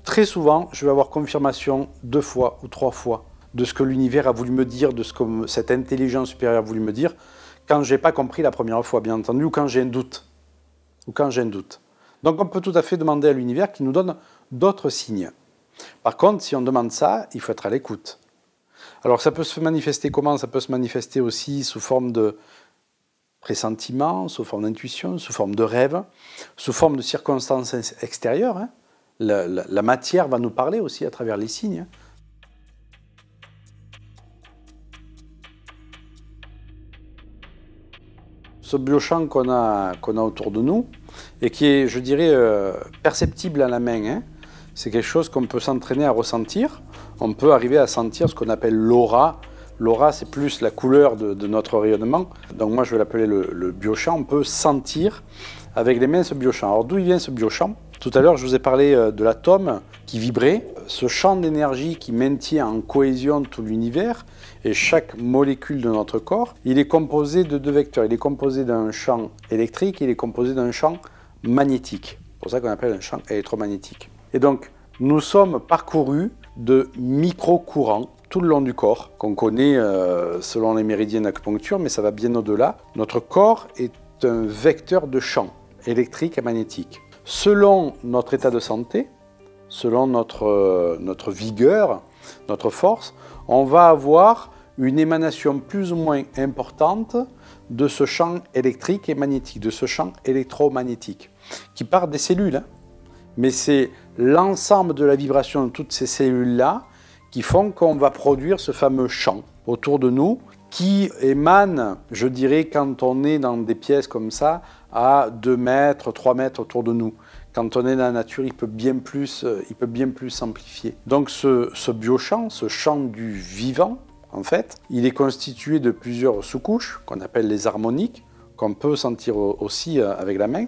Très souvent, je vais avoir confirmation 2 fois ou 3 fois de ce que l'univers a voulu me dire, de ce que cette intelligence supérieure a voulu me dire, quand je n'ai pas compris la première fois, bien entendu, ou quand j'ai un doute. Donc on peut tout à fait demander à l'univers qui nous donne d'autres signes. Par contre, si on demande ça, il faut être à l'écoute. Alors ça peut se manifester comment? Ça peut se manifester aussi sous forme de pressentiment, sous forme d'intuition, sous forme de rêve, sous forme de circonstances extérieures. Hein. La matière va nous parler aussi à travers les signes. Ce biochamp qu'on a autour de nous, et qui est, je dirais, perceptible à la main, hein, c'est quelque chose qu'on peut s'entraîner à ressentir. On peut arriver à sentir ce qu'on appelle l'aura. L'aura, c'est plus la couleur de notre rayonnement. Donc moi, je vais l'appeler le biochamp. On peut sentir avec les mains ce biochamp. Alors d'où il vient ce biochamp? Tout à l'heure, je vous ai parlé de l'atome qui vibrait. Ce champ d'énergie qui maintient en cohésion tout l'univers et chaque molécule de notre corps, il est composé de 2 vecteurs. Il est composé d'un champ électrique, il est composé d'un champ magnétique. C'est pour ça qu'on appelle un champ électromagnétique. Et donc, nous sommes parcourus de micro-courants tout le long du corps, qu'on connaît selon les méridiens d'acupuncture, mais ça va bien au-delà. Notre corps est un vecteur de champ électrique et magnétique. Selon notre état de santé, selon notre vigueur, notre force, on va avoir une émanation plus ou moins importante de ce champ électrique et magnétique, de ce champ électromagnétique, qui part des cellules. Hein. Mais c'est l'ensemble de la vibration de toutes ces cellules-là qui font qu'on va produire ce fameux champ autour de nous, qui émane, je dirais, quand on est dans des pièces comme ça, à 2 mètres, 3 mètres autour de nous. Quand on est dans la nature, il peut bien plus s'amplifier. Donc ce biochamp, ce champ du vivant, en fait, il est constitué de plusieurs sous-couches, qu'on appelle les harmoniques, qu'on peut sentir aussi avec la main.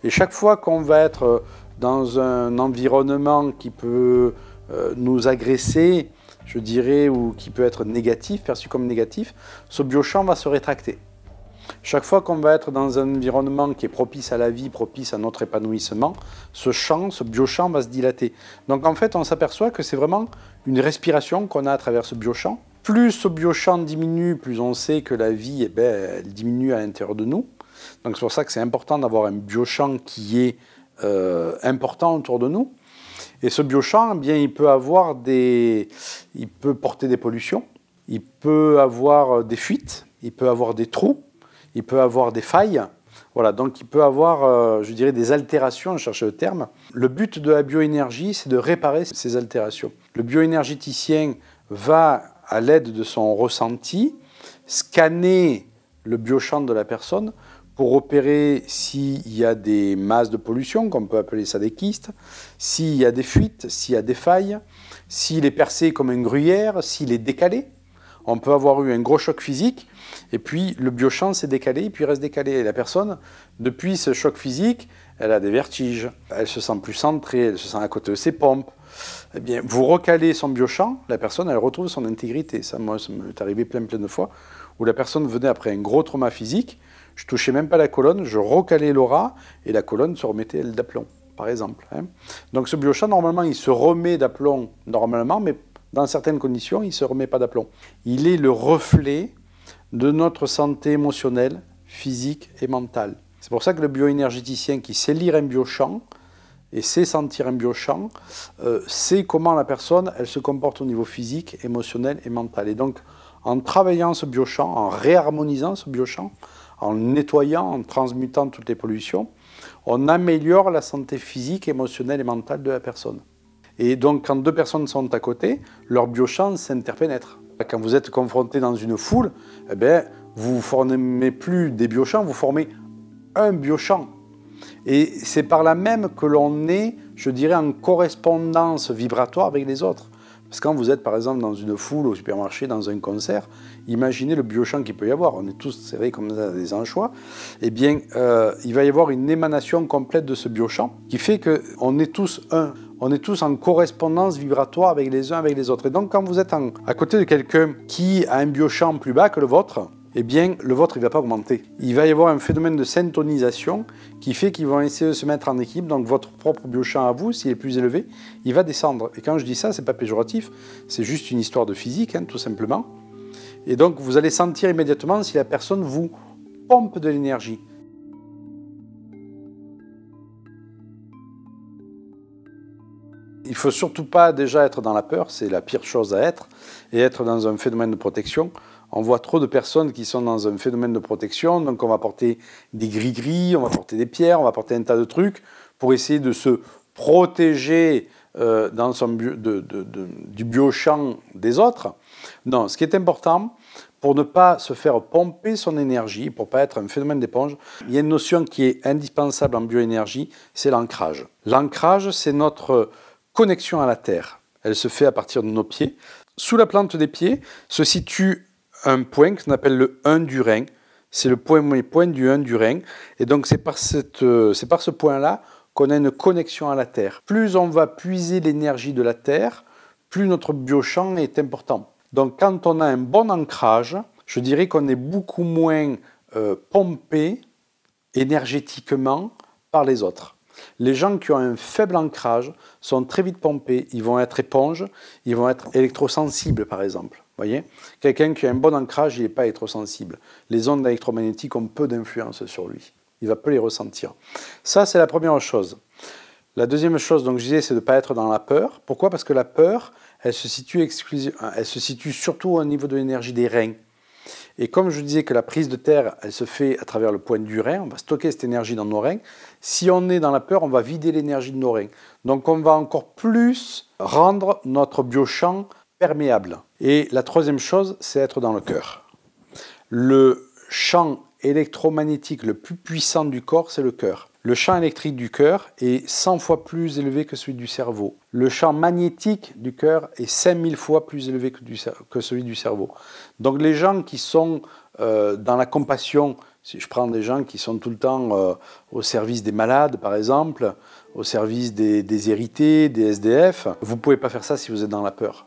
Et chaque fois qu'on va être dans un environnement qui peut nous agresser, je dirais, ou qui peut être négatif, perçu comme négatif, ce biochamp va se rétracter. Chaque fois qu'on va être dans un environnement qui est propice à la vie, propice à notre épanouissement, ce champ, ce biochamp va se dilater. Donc en fait, on s'aperçoit que c'est vraiment une respiration qu'on a à travers ce biochamp. Plus ce biochamp diminue, plus on sait que la vie elle diminue à l'intérieur de nous. Donc c'est pour ça que c'est important d'avoir un biochamp qui est important autour de nous. Et ce biochamp, eh bien, il peut porter des pollutions, il peut avoir des fuites, il peut avoir des trous, il peut avoir des failles. Voilà, donc il peut avoir, je dirais, des altérations, je cherche le terme. Le but de la bioénergie, c'est de réparer ces altérations. Le bioénergéticien va, à l'aide de son ressenti, scanner le biochamp de la personne pour repérer s'il y a des masses de pollution, qu'on peut appeler ça des kystes, s'il y a des fuites, s'il y a des failles, s'il est percé comme un gruyère, s'il est décalé. on peut avoir eu un gros choc physique, et puis le biochamp s'est décalé, et puis il reste décalé. Et la personne, depuis ce choc physique, elle a des vertiges, elle se sent plus centrée, elle se sent à côté de ses pompes. Eh bien, vous recalez son biochamp, la personne, elle retrouve son intégrité. Ça, moi, ça m'est arrivé plein de fois, où la personne venait après un gros trauma physique, je touchais même pas la colonne, je recalais l'aura, et la colonne se remettait, elle, d'aplomb, par exemple. Hein. Donc ce biochamp, normalement, il se remet d'aplomb, normalement, mais dans certaines conditions, il ne se remet pas d'aplomb. Il est le reflet de notre santé émotionnelle, physique et mentale. C'est pour ça que le bioénergéticien qui sait lire un biochamp et sait sentir un biochamp, sait comment la personne elle se comporte au niveau physique, émotionnel et mental. Et donc, en travaillant ce biochamp, en réharmonisant ce biochamp, en nettoyant, en transmutant toutes les pollutions, on améliore la santé physique, émotionnelle et mentale de la personne. Et donc, quand deux personnes sont à côté, leur biochamp s'interpénètre. Quand vous êtes confronté dans une foule, eh bien, vous ne formez plus des biochamps, vous formez un biochamp. Et c'est par là même que l'on est, je dirais, en correspondance vibratoire avec les autres. Parce que quand vous êtes, par exemple, dans une foule, au supermarché, dans un concert, imaginez le biochamp qu'il peut y avoir. On est tous serrés comme des anchois. Eh bien, il va y avoir une émanation complète de ce biochamp qui fait qu'on est tous un. On est tous en correspondance vibratoire avec les uns avec les autres. Et donc, quand vous êtes à côté de quelqu'un qui a un biochamp plus bas que le vôtre, eh bien, le vôtre, il ne va pas augmenter. Il va y avoir un phénomène de syntonisation qui fait qu'ils vont essayer de se mettre en équipe. Donc, votre propre biochamp à vous, s'il est plus élevé, il va descendre. Et quand je dis ça, ce n'est pas péjoratif, c'est juste une histoire de physique, hein, tout simplement. Et donc, vous allez sentir immédiatement si la personne vous pompe de l'énergie. Il ne faut surtout pas déjà être dans la peur, c'est la pire chose à être, et être dans un phénomène de protection. On voit trop de personnes qui sont dans un phénomène de protection, donc on va porter des gris-gris, on va porter des pierres, on va porter un tas de trucs pour essayer de se protéger du biochamp des autres. Non, ce qui est important, pour ne pas se faire pomper son énergie, pour ne pas être un phénomène d'éponge, il y a une notion qui est indispensable en bioénergie, c'est l'ancrage. L'ancrage, c'est notre connexion à la terre. Elle se fait à partir de nos pieds. Sous la plante des pieds se situe un point qu'on appelle le 1 du rein. C'est le point du 1 du rein. Et donc c'est par ce point-là qu'on a une connexion à la terre. Plus on va puiser l'énergie de la terre, plus notre biochamp est important. Donc quand on a un bon ancrage, je dirais qu'on est beaucoup moins pompé énergétiquement par les autres. Les gens qui ont un faible ancrage sont très vite pompés, ils vont être éponges, ils vont être électrosensibles par exemple. Voyez, quelqu'un qui a un bon ancrage, il n'est pas électrosensible. Les ondes électromagnétiques ont peu d'influence sur lui, il va peu les ressentir. Ça, c'est la première chose. La deuxième chose, donc je disais, c'est de ne pas être dans la peur. Pourquoi ? Parce que la peur, elle se situe surtout au niveau de l'énergie des reins. Et comme je disais que la prise de terre, elle se fait à travers le point du rein, on va stocker cette énergie dans nos reins. Si on est dans la peur, on va vider l'énergie de nos reins. Donc on va encore plus rendre notre biochamp perméable. Et la troisième chose, c'est être dans le cœur. Le champ électromagnétique le plus puissant du corps, c'est le cœur. Le champ électrique du cœur est 100 fois plus élevé que celui du cerveau. Le champ magnétique du cœur est 5000 fois plus élevé que celui du cerveau. Donc les gens qui sont dans la compassion, si je prends des gens qui sont tout le temps au service des malades, par exemple, au service des hérités, des SDF, vous ne pouvez pas faire ça si vous êtes dans la peur.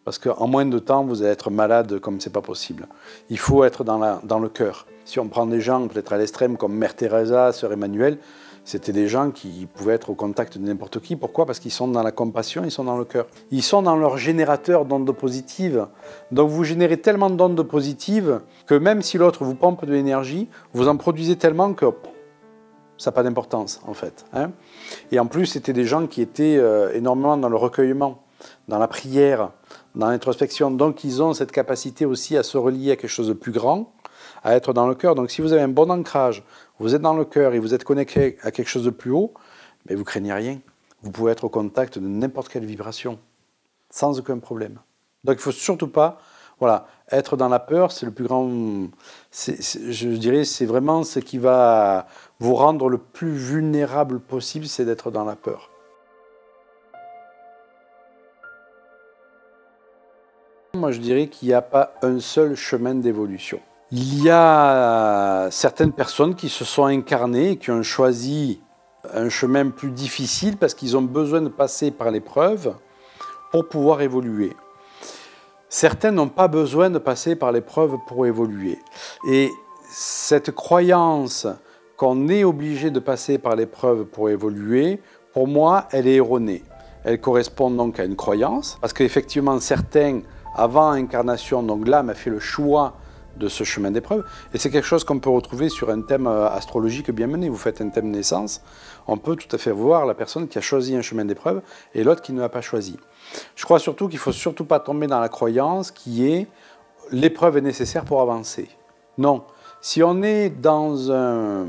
Parce qu'en moins de temps, vous allez être malade comme c'est pas possible. Il faut être dans le cœur. Si on prend des gens peut-être à l'extrême comme Mère Teresa, Sœur Emmanuel, c'était des gens qui pouvaient être au contact de n'importe qui. Pourquoi ? Parce qu'ils sont dans la compassion, ils sont dans le cœur. Ils sont dans leur générateur d'ondes positives. Donc vous générez tellement d'ondes positives que même si l'autre vous pompe de l'énergie, vous en produisez tellement que ça n'a pas d'importance en fait. Hein. Et en plus, c'était des gens qui étaient énormément dans le recueillement, dans la prière, dans l'introspection. Donc ils ont cette capacité aussi à se relier à quelque chose de plus grand, à être dans le cœur. Donc si vous avez un bon ancrage, vous êtes dans le cœur et vous êtes connecté à quelque chose de plus haut, mais vous ne craignez rien. Vous pouvez être au contact de n'importe quelle vibration, sans aucun problème. Donc il ne faut surtout pas être dans la peur, c'est le plus grand... je dirais, c'est vraiment ce qui va vous rendre le plus vulnérable possible, c'est d'être dans la peur. Moi, je dirais qu'il n'y a pas un seul chemin d'évolution. Il y a certaines personnes qui se sont incarnées, qui ont choisi un chemin plus difficile parce qu'ils ont besoin de passer par l'épreuve pour pouvoir évoluer. Certains n'ont pas besoin de passer par l'épreuve pour évoluer. Et cette croyance qu'on est obligé de passer par l'épreuve pour évoluer, pour moi, elle est erronée. Elle correspond donc à une croyance, parce qu'effectivement, certains, avant incarnation, donc l'âme a fait le choix de ce chemin d'épreuve, et c'est quelque chose qu'on peut retrouver sur un thème astrologique bien mené. Vous faites un thème naissance, on peut tout à fait voir la personne qui a choisi un chemin d'épreuve et l'autre qui ne l'a pas choisi. Je crois surtout qu'il ne faut surtout pas tomber dans la croyance qui est « l'épreuve est nécessaire pour avancer ». Non, si on est dans un...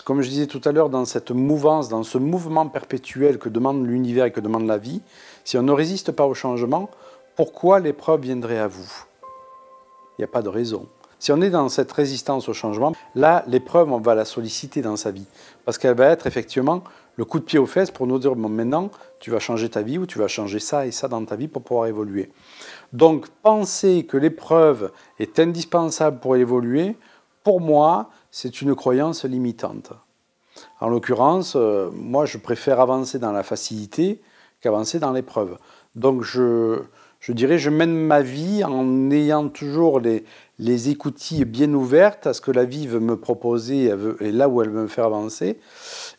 Comme je disais tout à l'heure, dans cette mouvance, dans ce mouvement perpétuel que demande l'univers et que demande la vie, si on ne résiste pas au changement, pourquoi l'épreuve viendrait à vous? Il n'y a pas de raison. Si on est dans cette résistance au changement, là, l'épreuve, on va la solliciter dans sa vie. Parce qu'elle va être effectivement le coup de pied aux fesses pour nous dire, bon, maintenant, tu vas changer ta vie ou tu vas changer ça et ça dans ta vie pour pouvoir évoluer. Donc, penser que l'épreuve est indispensable pour évoluer, pour moi, c'est une croyance limitante. En l'occurrence, moi, je préfère avancer dans la facilité qu'avancer dans l'épreuve. Donc, je dirais, je mène ma vie en ayant toujours les écoutilles bien ouvertes à ce que la vie veut me proposer et là où elle veut me faire avancer.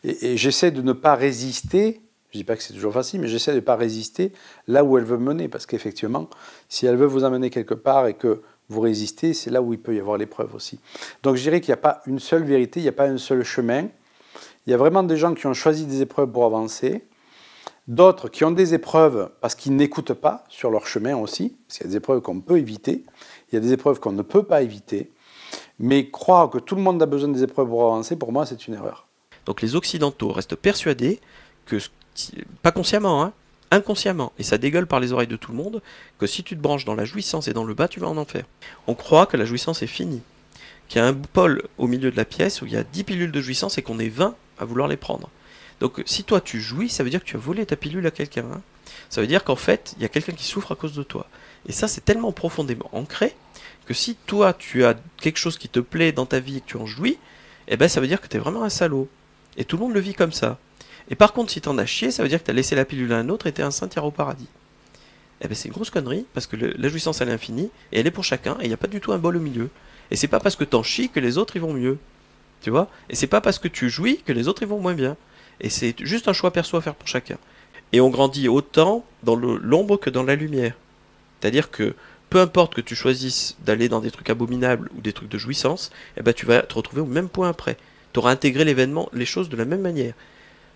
Et j'essaie de ne pas résister. Je ne dis pas que c'est toujours facile, mais j'essaie de ne pas résister là où elle veut me mener. Parce qu'effectivement, si elle veut vous amener quelque part et que vous résistez, c'est là où il peut y avoir l'épreuve aussi. Donc je dirais qu'il n'y a pas une seule vérité, il n'y a pas un seul chemin. Il y a vraiment des gens qui ont choisi des épreuves pour avancer, d'autres qui ont des épreuves parce qu'ils n'écoutent pas sur leur chemin aussi, parce qu'il y a des épreuves qu'on peut éviter, il y a des épreuves qu'on ne peut pas éviter, mais croire que tout le monde a besoin des épreuves pour avancer, pour moi, c'est une erreur. Donc les Occidentaux restent persuadés que, pas consciemment, hein, inconsciemment, et ça dégueule par les oreilles de tout le monde, que si tu te branches dans la jouissance et dans le bas, tu vas en enfer. On croit que la jouissance est finie, qu'il y a un pôle au milieu de la pièce où il y a 10 pilules de jouissance et qu'on est 20 à vouloir les prendre. Donc si toi tu jouis, ça veut dire que tu as volé ta pilule à quelqu'un. Hein. Ça veut dire qu'en fait, il y a quelqu'un qui souffre à cause de toi. Et ça, c'est tellement profondément ancré que si toi tu as quelque chose qui te plaît dans ta vie et que tu en jouis, eh ben ça veut dire que tu es vraiment un salaud. Et tout le monde le vit comme ça. Et par contre, si t'en as chié, ça veut dire que t'as laissé la pilule à un autre et t'es un saint ira au paradis. Eh ben c'est une grosse connerie, parce que la jouissance elle est infinie, et elle est pour chacun, et il n'y a pas du tout un bol au milieu. Et c'est pas parce que t'en chies que les autres ils vont mieux. Tu vois? Et c'est pas parce que tu jouis que les autres ils vont moins bien. Et c'est juste un choix perso à faire pour chacun. Et on grandit autant dans l'ombre que dans la lumière. C'est-à-dire que peu importe que tu choisisses d'aller dans des trucs abominables ou des trucs de jouissance, eh ben tu vas te retrouver au même point après. Tu auras intégré l'événement, les choses de la même manière.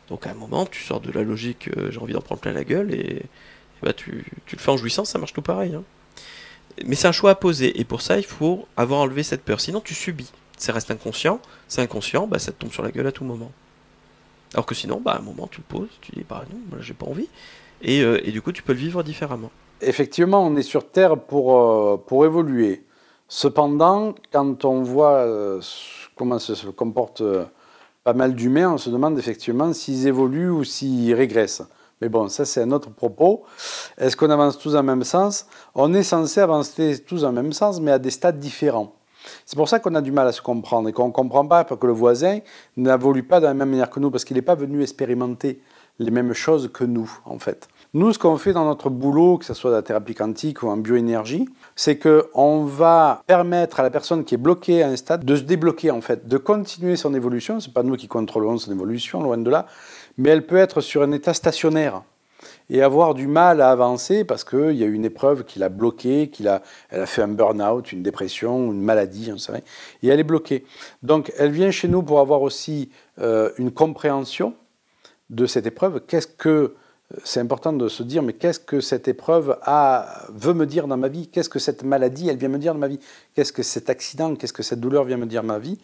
Donc à un moment, tu sors de la logique, j'ai envie d'en prendre plein la gueule, et bah, tu le fais en jouissance, ça marche tout pareil. Hein. Mais c'est un choix à poser, et pour ça, il faut avoir enlevé cette peur. Sinon, tu subis. Ça reste inconscient, c'est inconscient, bah, ça te tombe sur la gueule à tout moment. Alors que sinon, bah, à un moment, tu le poses, tu dis, bah non, moi, j'ai pas envie. Et du coup, tu peux le vivre différemment. Effectivement, on est sur Terre pour évoluer. Cependant, quand on voit comment se comporte pas mal d'humains, on se demande effectivement s'ils évoluent ou s'ils régressent. Mais bon, ça c'est un autre propos. Est-ce qu'on avance tous dans le même sens? On est censé avancer tous dans le même sens, mais à des stades différents. C'est pour ça qu'on a du mal à se comprendre et qu'on ne comprend pas que le voisin n'évolue pas de la même manière que nous, parce qu'il n'est pas venu expérimenter les mêmes choses que nous, en fait. Nous, ce qu'on fait dans notre boulot, que ce soit dans la thérapie quantique ou en bioénergie, c'est qu'on va permettre à la personne qui est bloquée à un stade de se débloquer, en fait, de continuer son évolution. Ce n'est pas nous qui contrôlons son évolution, loin de là, mais elle peut être sur un état stationnaire et avoir du mal à avancer parce qu'il y a une épreuve qui l'a bloquée, elle a fait un burn-out, une dépression, une maladie, j'en sais rien, et elle est bloquée. Donc, elle vient chez nous pour avoir aussi une compréhension de cette épreuve. C'est important de se dire, mais qu'est-ce que cette épreuve veut me dire dans ma vie? Qu'est-ce que cette maladie, elle vient me dire dans ma vie? Qu'est-ce que cet accident, qu'est-ce que cette douleur vient me dire dans ma vie?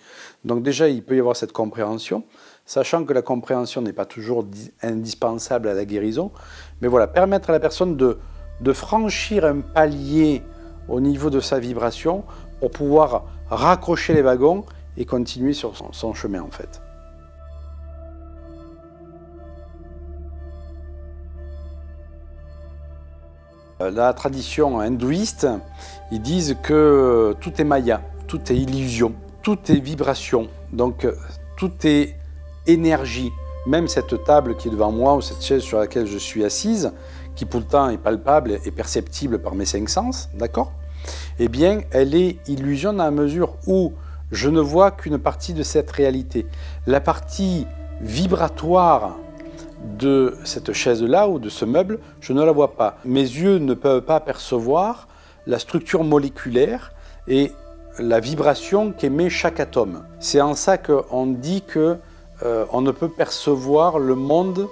Donc déjà, il peut y avoir cette compréhension, sachant que la compréhension n'est pas toujours indispensable à la guérison. Mais voilà, permettre à la personne de franchir un palier au niveau de sa vibration pour pouvoir raccrocher les wagons et continuer sur son chemin, en fait. La tradition hindouiste, ils disent que tout est maya, tout est illusion, tout est vibration, donc tout est énergie. Même cette table qui est devant moi ou cette chaise sur laquelle je suis assise, qui pourtant est palpable et perceptible par mes 5 sens, d'accord? Eh bien, elle est illusion dans la mesure où je ne vois qu'une partie de cette réalité. La partie vibratoire de cette chaise-là ou de ce meuble, je ne la vois pas. Mes yeux ne peuvent pas percevoir la structure moléculaire et la vibration qu'émet chaque atome. C'est en ça qu'on dit que on ne peut percevoir le monde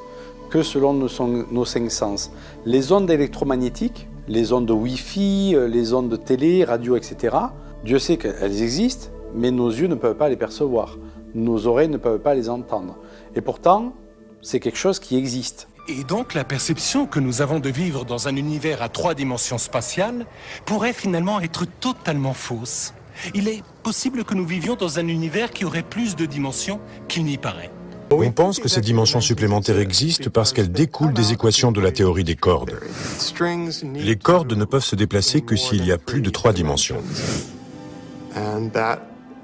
que selon nos 5 sens. Les ondes électromagnétiques, les ondes Wi-Fi, les ondes télé, radio, etc., Dieu sait qu'elles existent, mais nos yeux ne peuvent pas les percevoir. Nos oreilles ne peuvent pas les entendre. Et pourtant, c'est quelque chose qui existe. Et donc la perception que nous avons de vivre dans un univers à 3 dimensions spatiales pourrait finalement être totalement fausse. Il est possible que nous vivions dans un univers qui aurait plus de dimensions qu'il n'y paraît. On pense que ces dimensions supplémentaires existent parce qu'elles découlent des équations de la théorie des cordes. Les cordes ne peuvent se déplacer que s'il y a plus de 3 dimensions.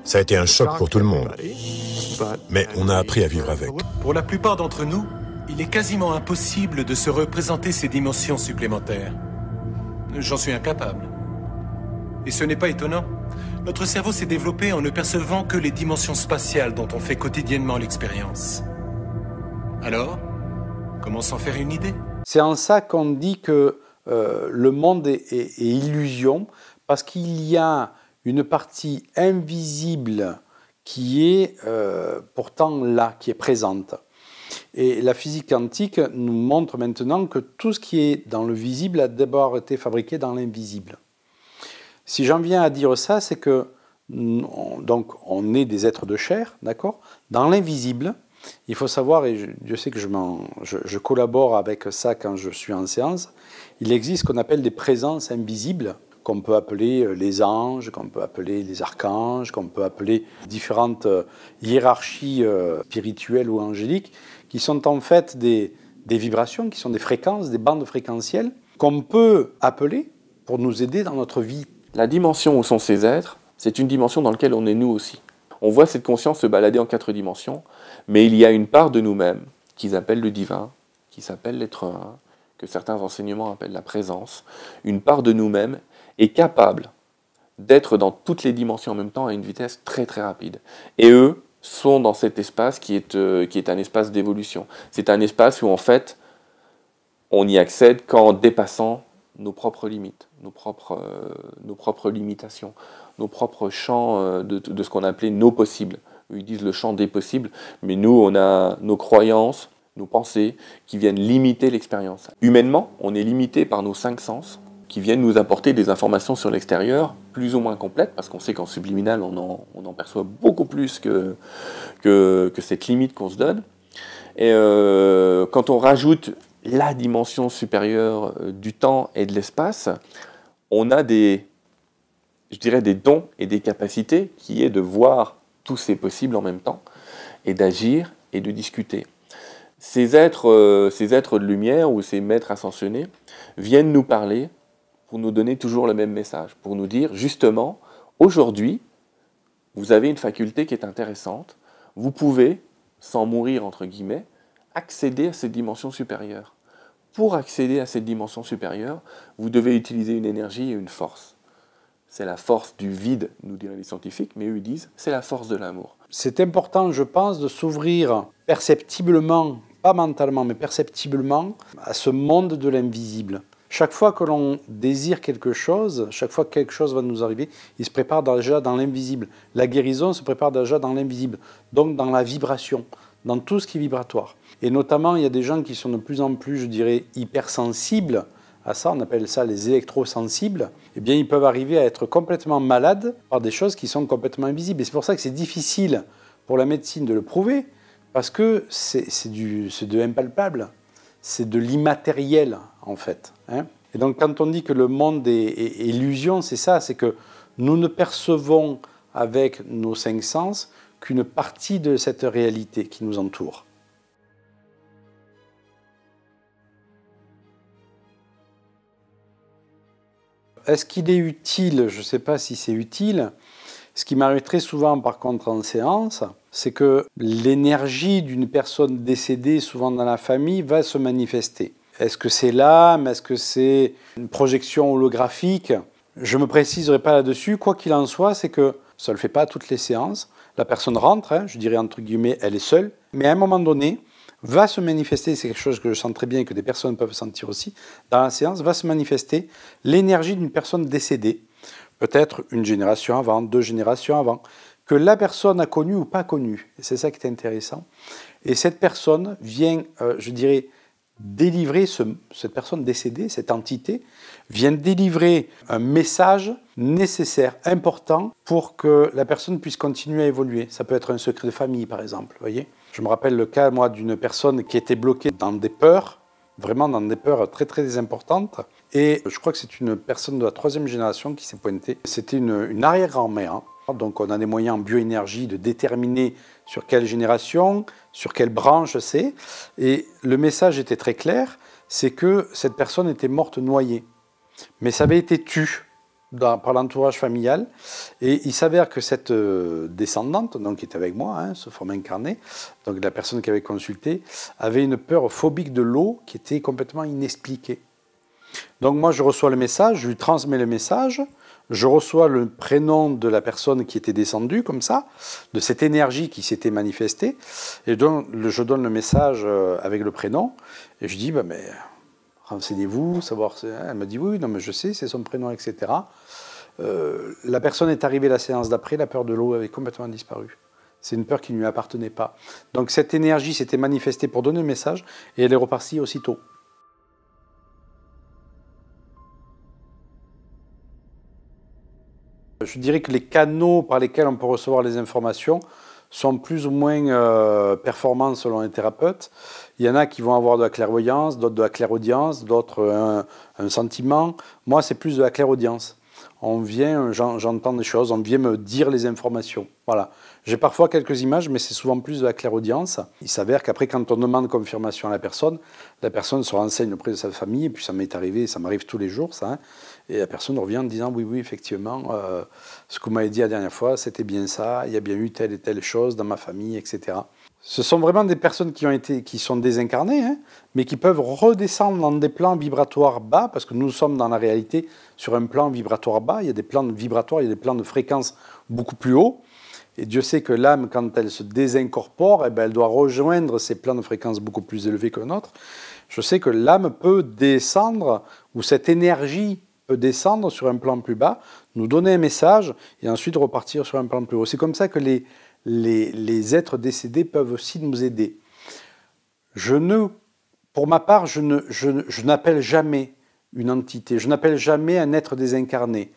Ça a été un choc pour tout le monde, mais on a appris à vivre avec. Pour la plupart d'entre nous, il est quasiment impossible de se représenter ces dimensions supplémentaires. J'en suis incapable. Et ce n'est pas étonnant. Notre cerveau s'est développé en ne percevant que les dimensions spatiales dont on fait quotidiennement l'expérience. Alors, comment s'en faire une idée? C'est en ça qu'on dit que le monde est illusion, parce qu'il y a une partie invisible qui est pourtant là, qui est présente. Et la physique quantique nous montre maintenant que tout ce qui est dans le visible a d'abord été fabriqué dans l'invisible. Si j'en viens à dire ça, c'est que donc on est des êtres de chair, d'accord? Dans l'invisible, il faut savoir, et Dieu sait que je collabore avec ça quand je suis en séance, il existe ce qu'on appelle des présences invisibles, qu'on peut appeler les anges, qu'on peut appeler les archanges, qu'on peut appeler différentes hiérarchies spirituelles ou angéliques, qui sont en fait des vibrations, qui sont des fréquences, des bandes fréquentielles, qu'on peut appeler pour nous aider dans notre vie. La dimension où sont ces êtres, c'est une dimension dans laquelle on est nous aussi. On voit cette conscience se balader en 4 dimensions, mais il y a une part de nous-mêmes qu'ils appellent le divin, qui s'appelle l'être un, que certains enseignements appellent la présence. Une part de nous-mêmes est capable d'être dans toutes les dimensions en même temps à une vitesse très très rapide. Et eux sont dans cet espace qui est un espace d'évolution. C'est un espace où en fait on y accède qu'en dépassant nos propres limites, nos propres limitations, nos propres champs de ce qu'on appelait nos possibles. Ils disent le champ des possibles, mais nous on a nos croyances, nos pensées qui viennent limiter l'expérience. Humainement, on est limité par nos 5 sens qui viennent nous apporter des informations sur l'extérieur, plus ou moins complètes, parce qu'on sait qu'en subliminal, on en perçoit beaucoup plus que cette limite qu'on se donne. Et quand on rajoute la dimension supérieure du temps et de l'espace, on a des dons et des capacités qui est de voir tous ces possibles en même temps, et d'agir et de discuter. Ces êtres de lumière ou ces maîtres ascensionnés viennent nous parler pour nous donner toujours le même message, pour nous dire justement, aujourd'hui, vous avez une faculté qui est intéressante, vous pouvez, sans mourir entre guillemets, accéder à cette dimension supérieure. Pour accéder à cette dimension supérieure, vous devez utiliser une énergie et une force. C'est la force du vide, nous diraient les scientifiques, mais eux ils disent, c'est la force de l'amour. C'est important, je pense, de s'ouvrir perceptiblement, pas mentalement, mais perceptiblement, à ce monde de l'invisible. Chaque fois que l'on désire quelque chose, chaque fois que quelque chose va nous arriver, il se prépare déjà dans l'invisible. La guérison se prépare déjà dans l'invisible, donc dans la vibration, dans tout ce qui est vibratoire. Et notamment, il y a des gens qui sont de plus en plus, je dirais, hypersensibles à ça, on appelle ça les électrosensibles. Eh bien, ils peuvent arriver à être complètement malades par des choses qui sont complètement invisibles. Et c'est pour ça que c'est difficile pour la médecine de le prouver, parce que c'est de l'impalpable, c'est de l'immatériel, en fait. Hein. Et donc, quand on dit que le monde est illusion, c'est ça, c'est que nous ne percevons avec nos 5 sens qu'une partie de cette réalité qui nous entoure. est-ce qu'il est utile? Je ne sais pas si c'est utile. Ce qui m'arrive très souvent, par contre, en séance, c'est que l'énergie d'une personne décédée, souvent dans la famille, va se manifester. Est-ce que c'est l'âme? Est-ce que c'est une projection holographique? Je ne me préciserai pas là-dessus. Quoi qu'il en soit, c'est que ça ne le fait pas à toutes les séances. La personne rentre, je dirais entre guillemets, elle est seule. Mais à un moment donné, va se manifester, c'est quelque chose que je sens très bien et que des personnes peuvent sentir aussi, dans la séance, va se manifester l'énergie d'une personne décédée. Peut-être une génération avant, 2 générations avant, que la personne a connu ou pas connu. Et c'est ça qui est intéressant. Et cette personne vient, je dirais, délivrer, cette personne décédée, cette entité, vient délivrer un message nécessaire, important, pour que la personne puisse continuer à évoluer. Ça peut être un secret de famille, par exemple. Voyez ? Je me rappelle le cas, moi, d'une personne qui était bloquée dans des peurs, vraiment dans des peurs très très importantes. Et je crois que c'est une personne de la 3e génération qui s'est pointée. C'était une arrière-grand-mère. Donc on a des moyens en bioénergie de déterminer sur quelle génération, sur quelle branche c'est. Et le message était très clair, c'est que cette personne était morte noyée. Mais ça avait été tué par l'entourage familial. Et il s'avère que cette descendante, donc qui était avec moi, ce forme incarné, donc la personne qui avait consulté, avait une peur phobique de l'eau qui était complètement inexpliquée. Donc moi je reçois le message, je lui transmets le message, je reçois le prénom de la personne qui était descendue, comme ça, de cette énergie qui s'était manifestée, et donc je donne le message avec le prénom, et je dis, mais renseignez-vous, savoir... Elle me dit, oui, non, mais je sais, c'est son prénom, etc. La personne est arrivée la séance d'après, la peur de l'eau avait complètement disparu. C'est une peur qui ne lui appartenait pas. Donc cette énergie s'était manifestée pour donner le message, et elle est repartie aussitôt. Je dirais que les canaux par lesquels on peut recevoir les informations sont plus ou moins performants selon les thérapeutes. Il y en a qui vont avoir de la clairvoyance, d'autres de la clairaudience, d'autres un sentiment. Moi, c'est plus de la clairaudience. On vient, j'entends des choses, on vient me dire les informations. Voilà. J'ai parfois quelques images, mais c'est souvent plus de la clairaudience. Il s'avère qu'après, quand on demande confirmation à la personne se renseigne auprès de sa famille, et puis ça m'est arrivé, ça m'arrive tous les jours, ça. Et la personne revient en disant, oui, effectivement, ce que vous m'avez dit la dernière fois, c'était bien ça, il y a bien eu telle et telle chose dans ma famille, etc. Ce sont vraiment des personnes qui sont désincarnées, mais qui peuvent redescendre dans des plans vibratoires bas, parce que nous sommes dans la réalité sur un plan vibratoire bas. Il y a des plans vibratoires, il y a des plans de fréquence beaucoup plus hauts. Et Dieu sait que l'âme, quand elle se désincorpore, elle doit rejoindre ces plans de fréquence beaucoup plus élevés que le nôtre. Je sais que l'âme peut descendre, ou cette énergie peut descendre sur un plan plus bas, nous donner un message, et ensuite repartir sur un plan plus haut. C'est comme ça que les êtres décédés peuvent aussi nous aider. Pour ma part, je n'appelle jamais une entité, je n'appelle jamais un être désincarné.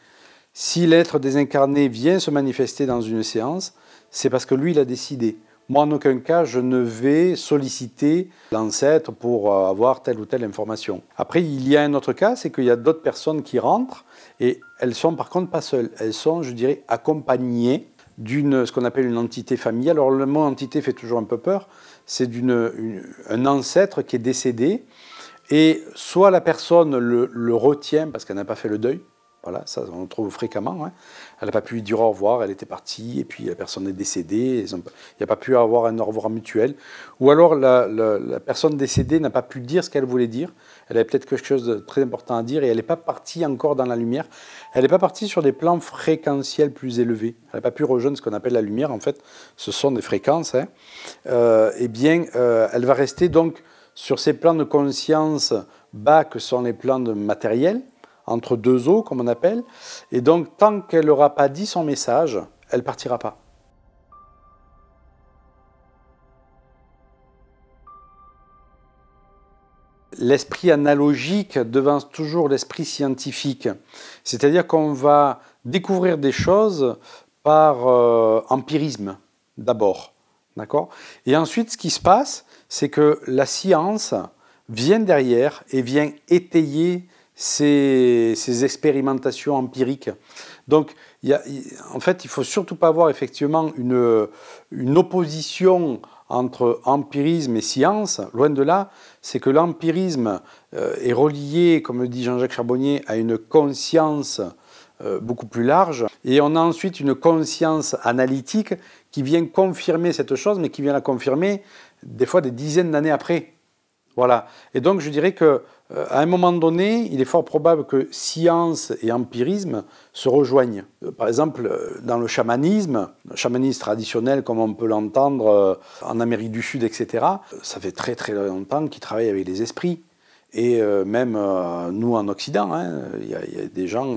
Si l'être désincarné vient se manifester dans une séance, c'est parce que lui, il a décidé. Moi, en aucun cas, je ne vais solliciter l'ancêtre pour avoir telle ou telle information. Après, il y a un autre cas, c'est qu'il y a d'autres personnes qui rentrent, et elles sont par contre pas seules. Elles sont, je dirais, accompagnées ce qu'on appelle une entité familiale. Alors le mot entité fait toujours un peu peur. C'est un ancêtre qui est décédé, et soit la personne le retient parce qu'elle n'a pas fait le deuil. Voilà, ça on le trouve fréquemment. Elle n'a pas pu lui dire au revoir, elle était partie, et puis la personne est décédée, il n'y a pas pu avoir un au revoir mutuel. Ou alors la personne décédée n'a pas pu dire ce qu'elle voulait dire, elle avait peut-être quelque chose de très important à dire, et elle n'est pas partie encore dans la lumière, elle n'est pas partie sur des plans fréquentiels plus élevés, elle n'a pas pu rejoindre ce qu'on appelle la lumière, en fait, ce sont des fréquences, elle va rester donc sur ces plans de conscience bas que sont les plans de matériel, entre deux eaux, comme on appelle, et donc tant qu'elle n'aura pas dit son message, elle ne partira pas. L'esprit analogique devance toujours l'esprit scientifique, c'est-à-dire qu'on va découvrir des choses par empirisme, d'abord, d'accord ? Et ensuite, ce qui se passe, c'est que la science vient derrière et vient étayer ces expérimentations empiriques. Donc, en fait, il ne faut surtout pas avoir effectivement une opposition entre empirisme et science, loin de là, c'est que l'empirisme est relié, comme dit Jean-Jacques Charbonnier, à une conscience beaucoup plus large. Et on a ensuite une conscience analytique qui vient confirmer cette chose, mais qui vient la confirmer des fois des dizaines d'années après. Voilà. Et donc je dirais qu'à un moment donné, il est fort probable que science et empirisme se rejoignent. Par exemple, dans le chamanisme traditionnel comme on peut l'entendre en Amérique du Sud, etc., ça fait très très longtemps qu'ils travaillent avec les esprits. Et même nous en Occident, hein, y a des gens,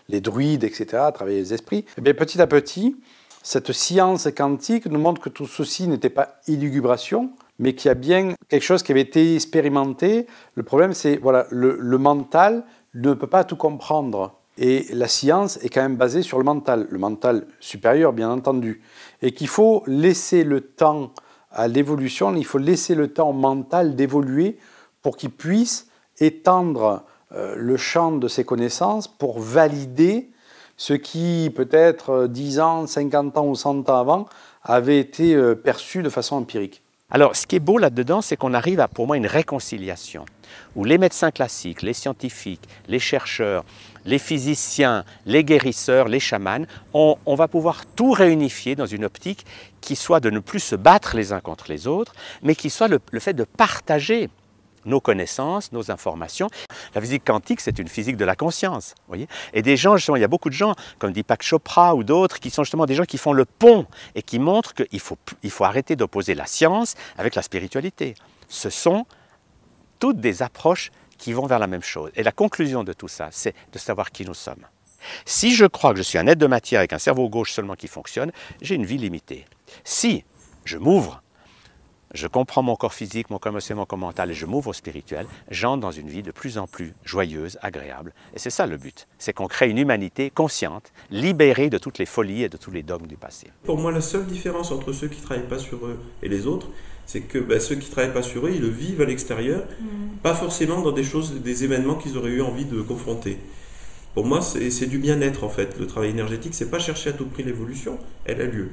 les druides, etc., travaillent les esprits. Et bien, petit à petit, cette science quantique nous montre que tout ceci n'était pas illugubration, mais qu'il y a bien quelque chose qui avait été expérimenté. Le problème, c'est voilà, le mental ne peut pas tout comprendre. Et la science est quand même basée sur le mental supérieur, bien entendu. Et qu'il faut laisser le temps à l'évolution, il faut laisser le temps au mental d'évoluer pour qu'il puisse étendre le champ de ses connaissances pour valider ce qui, peut-être 10 ans, 50 ans ou 100 ans avant, avait été perçu de façon empirique. Alors, ce qui est beau là-dedans, c'est qu'on arrive à, pour moi, une réconciliation, où les médecins classiques, les scientifiques, les chercheurs, les physiciens, les guérisseurs, les chamans, on va pouvoir tout réunifier dans une optique qui soit de ne plus se battre les uns contre les autres, mais qui soit le fait de partager nos connaissances, nos informations. La physique quantique, c'est une physique de la conscience, voyez. Et des gens, justement, il y a beaucoup de gens, comme Deepak Chopra ou d'autres, qui sont justement des gens qui font le pont et qui montrent qu'il faut arrêter d'opposer la science avec la spiritualité. Ce sont toutes des approches qui vont vers la même chose. Et la conclusion de tout ça, c'est de savoir qui nous sommes. Si je crois que je suis un être de matière avec un cerveau gauche seulement qui fonctionne, j'ai une vie limitée. Si je m'ouvre, je comprends mon corps physique, mon corps émotionnel, mon corps mental et je m'ouvre au spirituel, j'entre dans une vie de plus en plus joyeuse, agréable. Et c'est ça le but, c'est qu'on crée une humanité consciente, libérée de toutes les folies et de tous les dogmes du passé. Pour moi, la seule différence entre ceux qui ne travaillent pas sur eux et les autres, c'est que ceux qui ne travaillent pas sur eux, ils le vivent à l'extérieur, pas forcément dans des événements qu'ils auraient eu envie de confronter. Pour moi, c'est du bien-être en fait. Le travail énergétique, c'est pas chercher à tout prix l'évolution, elle a lieu.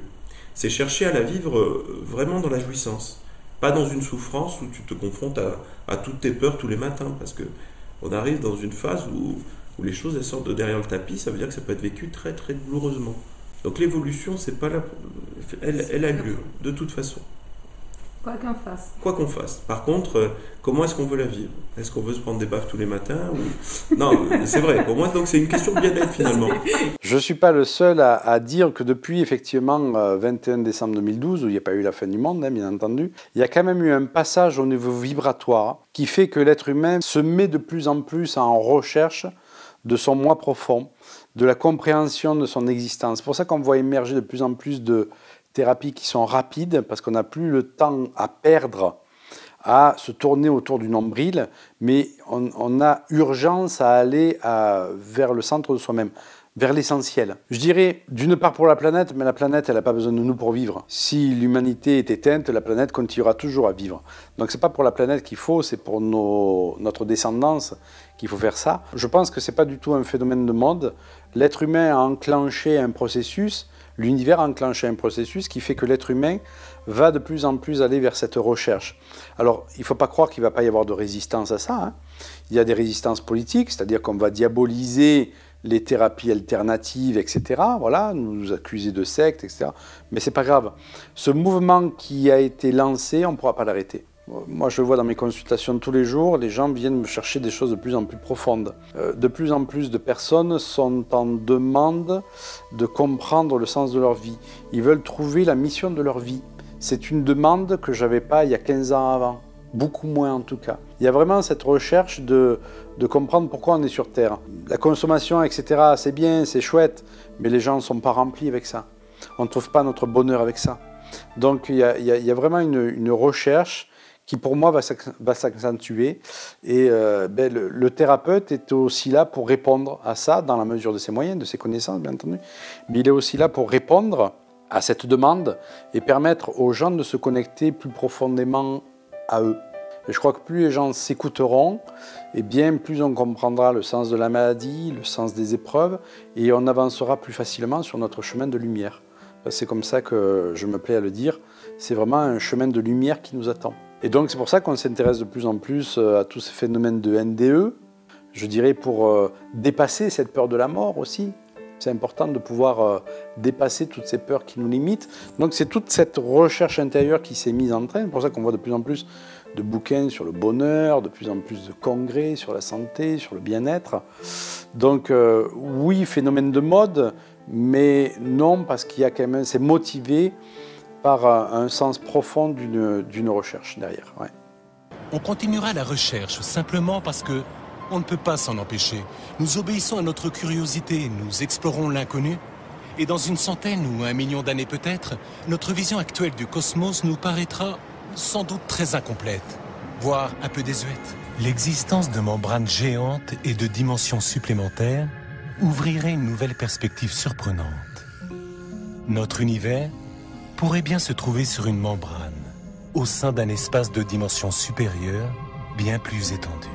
C'est chercher à la vivre vraiment dans la jouissance. Pas dans une souffrance où tu te confrontes à toutes tes peurs tous les matins, parce qu'on arrive dans une phase où les choses elles sortent de derrière le tapis, ça veut dire que ça peut être vécu très très douloureusement. Donc l'évolution, c'est pas elle a lieu, de toute façon. Quoi qu'on fasse. Quoi qu'on fasse. Par contre, comment est-ce qu'on veut la vivre? Est-ce qu'on veut se prendre des baffes tous les matins ou... Non, c'est vrai. Pour moi, donc c'est une question de bien-être finalement. Je ne suis pas le seul à dire que depuis effectivement 21 décembre 2012, où il n'y a pas eu la fin du monde, hein, bien entendu, il y a quand même eu un passage au niveau vibratoire qui fait que l'être humain se met de plus en plus en recherche de son moi profond, de la compréhension de son existence. C'est pour ça qu'on voit émerger de plus en plus de thérapies qui sont rapides, parce qu'on n'a plus le temps à perdre à se tourner autour du nombril, mais on a urgence à aller vers le centre de soi-même, vers l'essentiel. Je dirais, d'une part pour la planète, mais la planète, elle n'a pas besoin de nous pour vivre. Si l'humanité est éteinte, la planète continuera toujours à vivre. Donc c'est pas pour la planète qu'il faut, c'est pour notre descendance qu'il faut faire ça. Je pense que c'est pas du tout un phénomène de mode. L'être humain a enclenché un processus, l'univers a enclenché un processus qui fait que l'être humain va de plus en plus aller vers cette recherche. Alors, il ne faut pas croire qu'il ne va pas y avoir de résistance à ça, hein. Il y a des résistances politiques, c'est-à-dire qu'on va diaboliser les thérapies alternatives, etc. Voilà, nous accuser de sectes, etc. Mais ce n'est pas grave. Ce mouvement qui a été lancé, on ne pourra pas l'arrêter. Moi, je le vois dans mes consultations tous les jours, les gens viennent me chercher des choses de plus en plus profondes. De plus en plus de personnes sont en demande de comprendre le sens de leur vie. Ils veulent trouver la mission de leur vie. C'est une demande que je n'avais pas il y a 15 ans avant. Beaucoup moins en tout cas. Il y a vraiment cette recherche de comprendre pourquoi on est sur Terre. La consommation, etc., c'est bien, c'est chouette, mais les gens ne sont pas remplis avec ça. On ne trouve pas notre bonheur avec ça. Donc il y a vraiment une recherche qui pour moi va s'accentuer. Et le thérapeute est aussi là pour répondre à ça, dans la mesure de ses moyens, de ses connaissances, bien entendu. Mais il est aussi là pour répondre à cette demande et permettre aux gens de se connecter plus profondément à eux. Et je crois que plus les gens s'écouteront, et bien plus on comprendra le sens de la maladie, le sens des épreuves, et on avancera plus facilement sur notre chemin de lumière. C'est comme ça que je me plais à le dire, c'est vraiment un chemin de lumière qui nous attend. Et donc c'est pour ça qu'on s'intéresse de plus en plus à tous ces phénomènes de NDE, je dirais pour dépasser cette peur de la mort aussi. C'est important de pouvoir dépasser toutes ces peurs qui nous limitent. Donc c'est toute cette recherche intérieure qui s'est mise en train. C'est pour ça qu'on voit de plus en plus de bouquins sur le bonheur, de plus en plus de congrès sur la santé, sur le bien-être. Donc oui, phénomène de mode, mais non, parce qu'il y a quand même, c'est motivé par un sens profond d'une recherche derrière. Ouais. On continuera la recherche simplement parce que on ne peut pas s'en empêcher. Nous obéissons à notre curiosité, nous explorons l'inconnu. Et dans une centaine ou 1 million d'années peut-être, notre vision actuelle du cosmos nous paraîtra sans doute très incomplète, voire un peu désuète. L'existence de membranes géantes et de dimensions supplémentaires ouvrirait une nouvelle perspective surprenante. Notre univers pourrait bien se trouver sur une membrane, au sein d'un espace de dimension supérieure, bien plus étendu.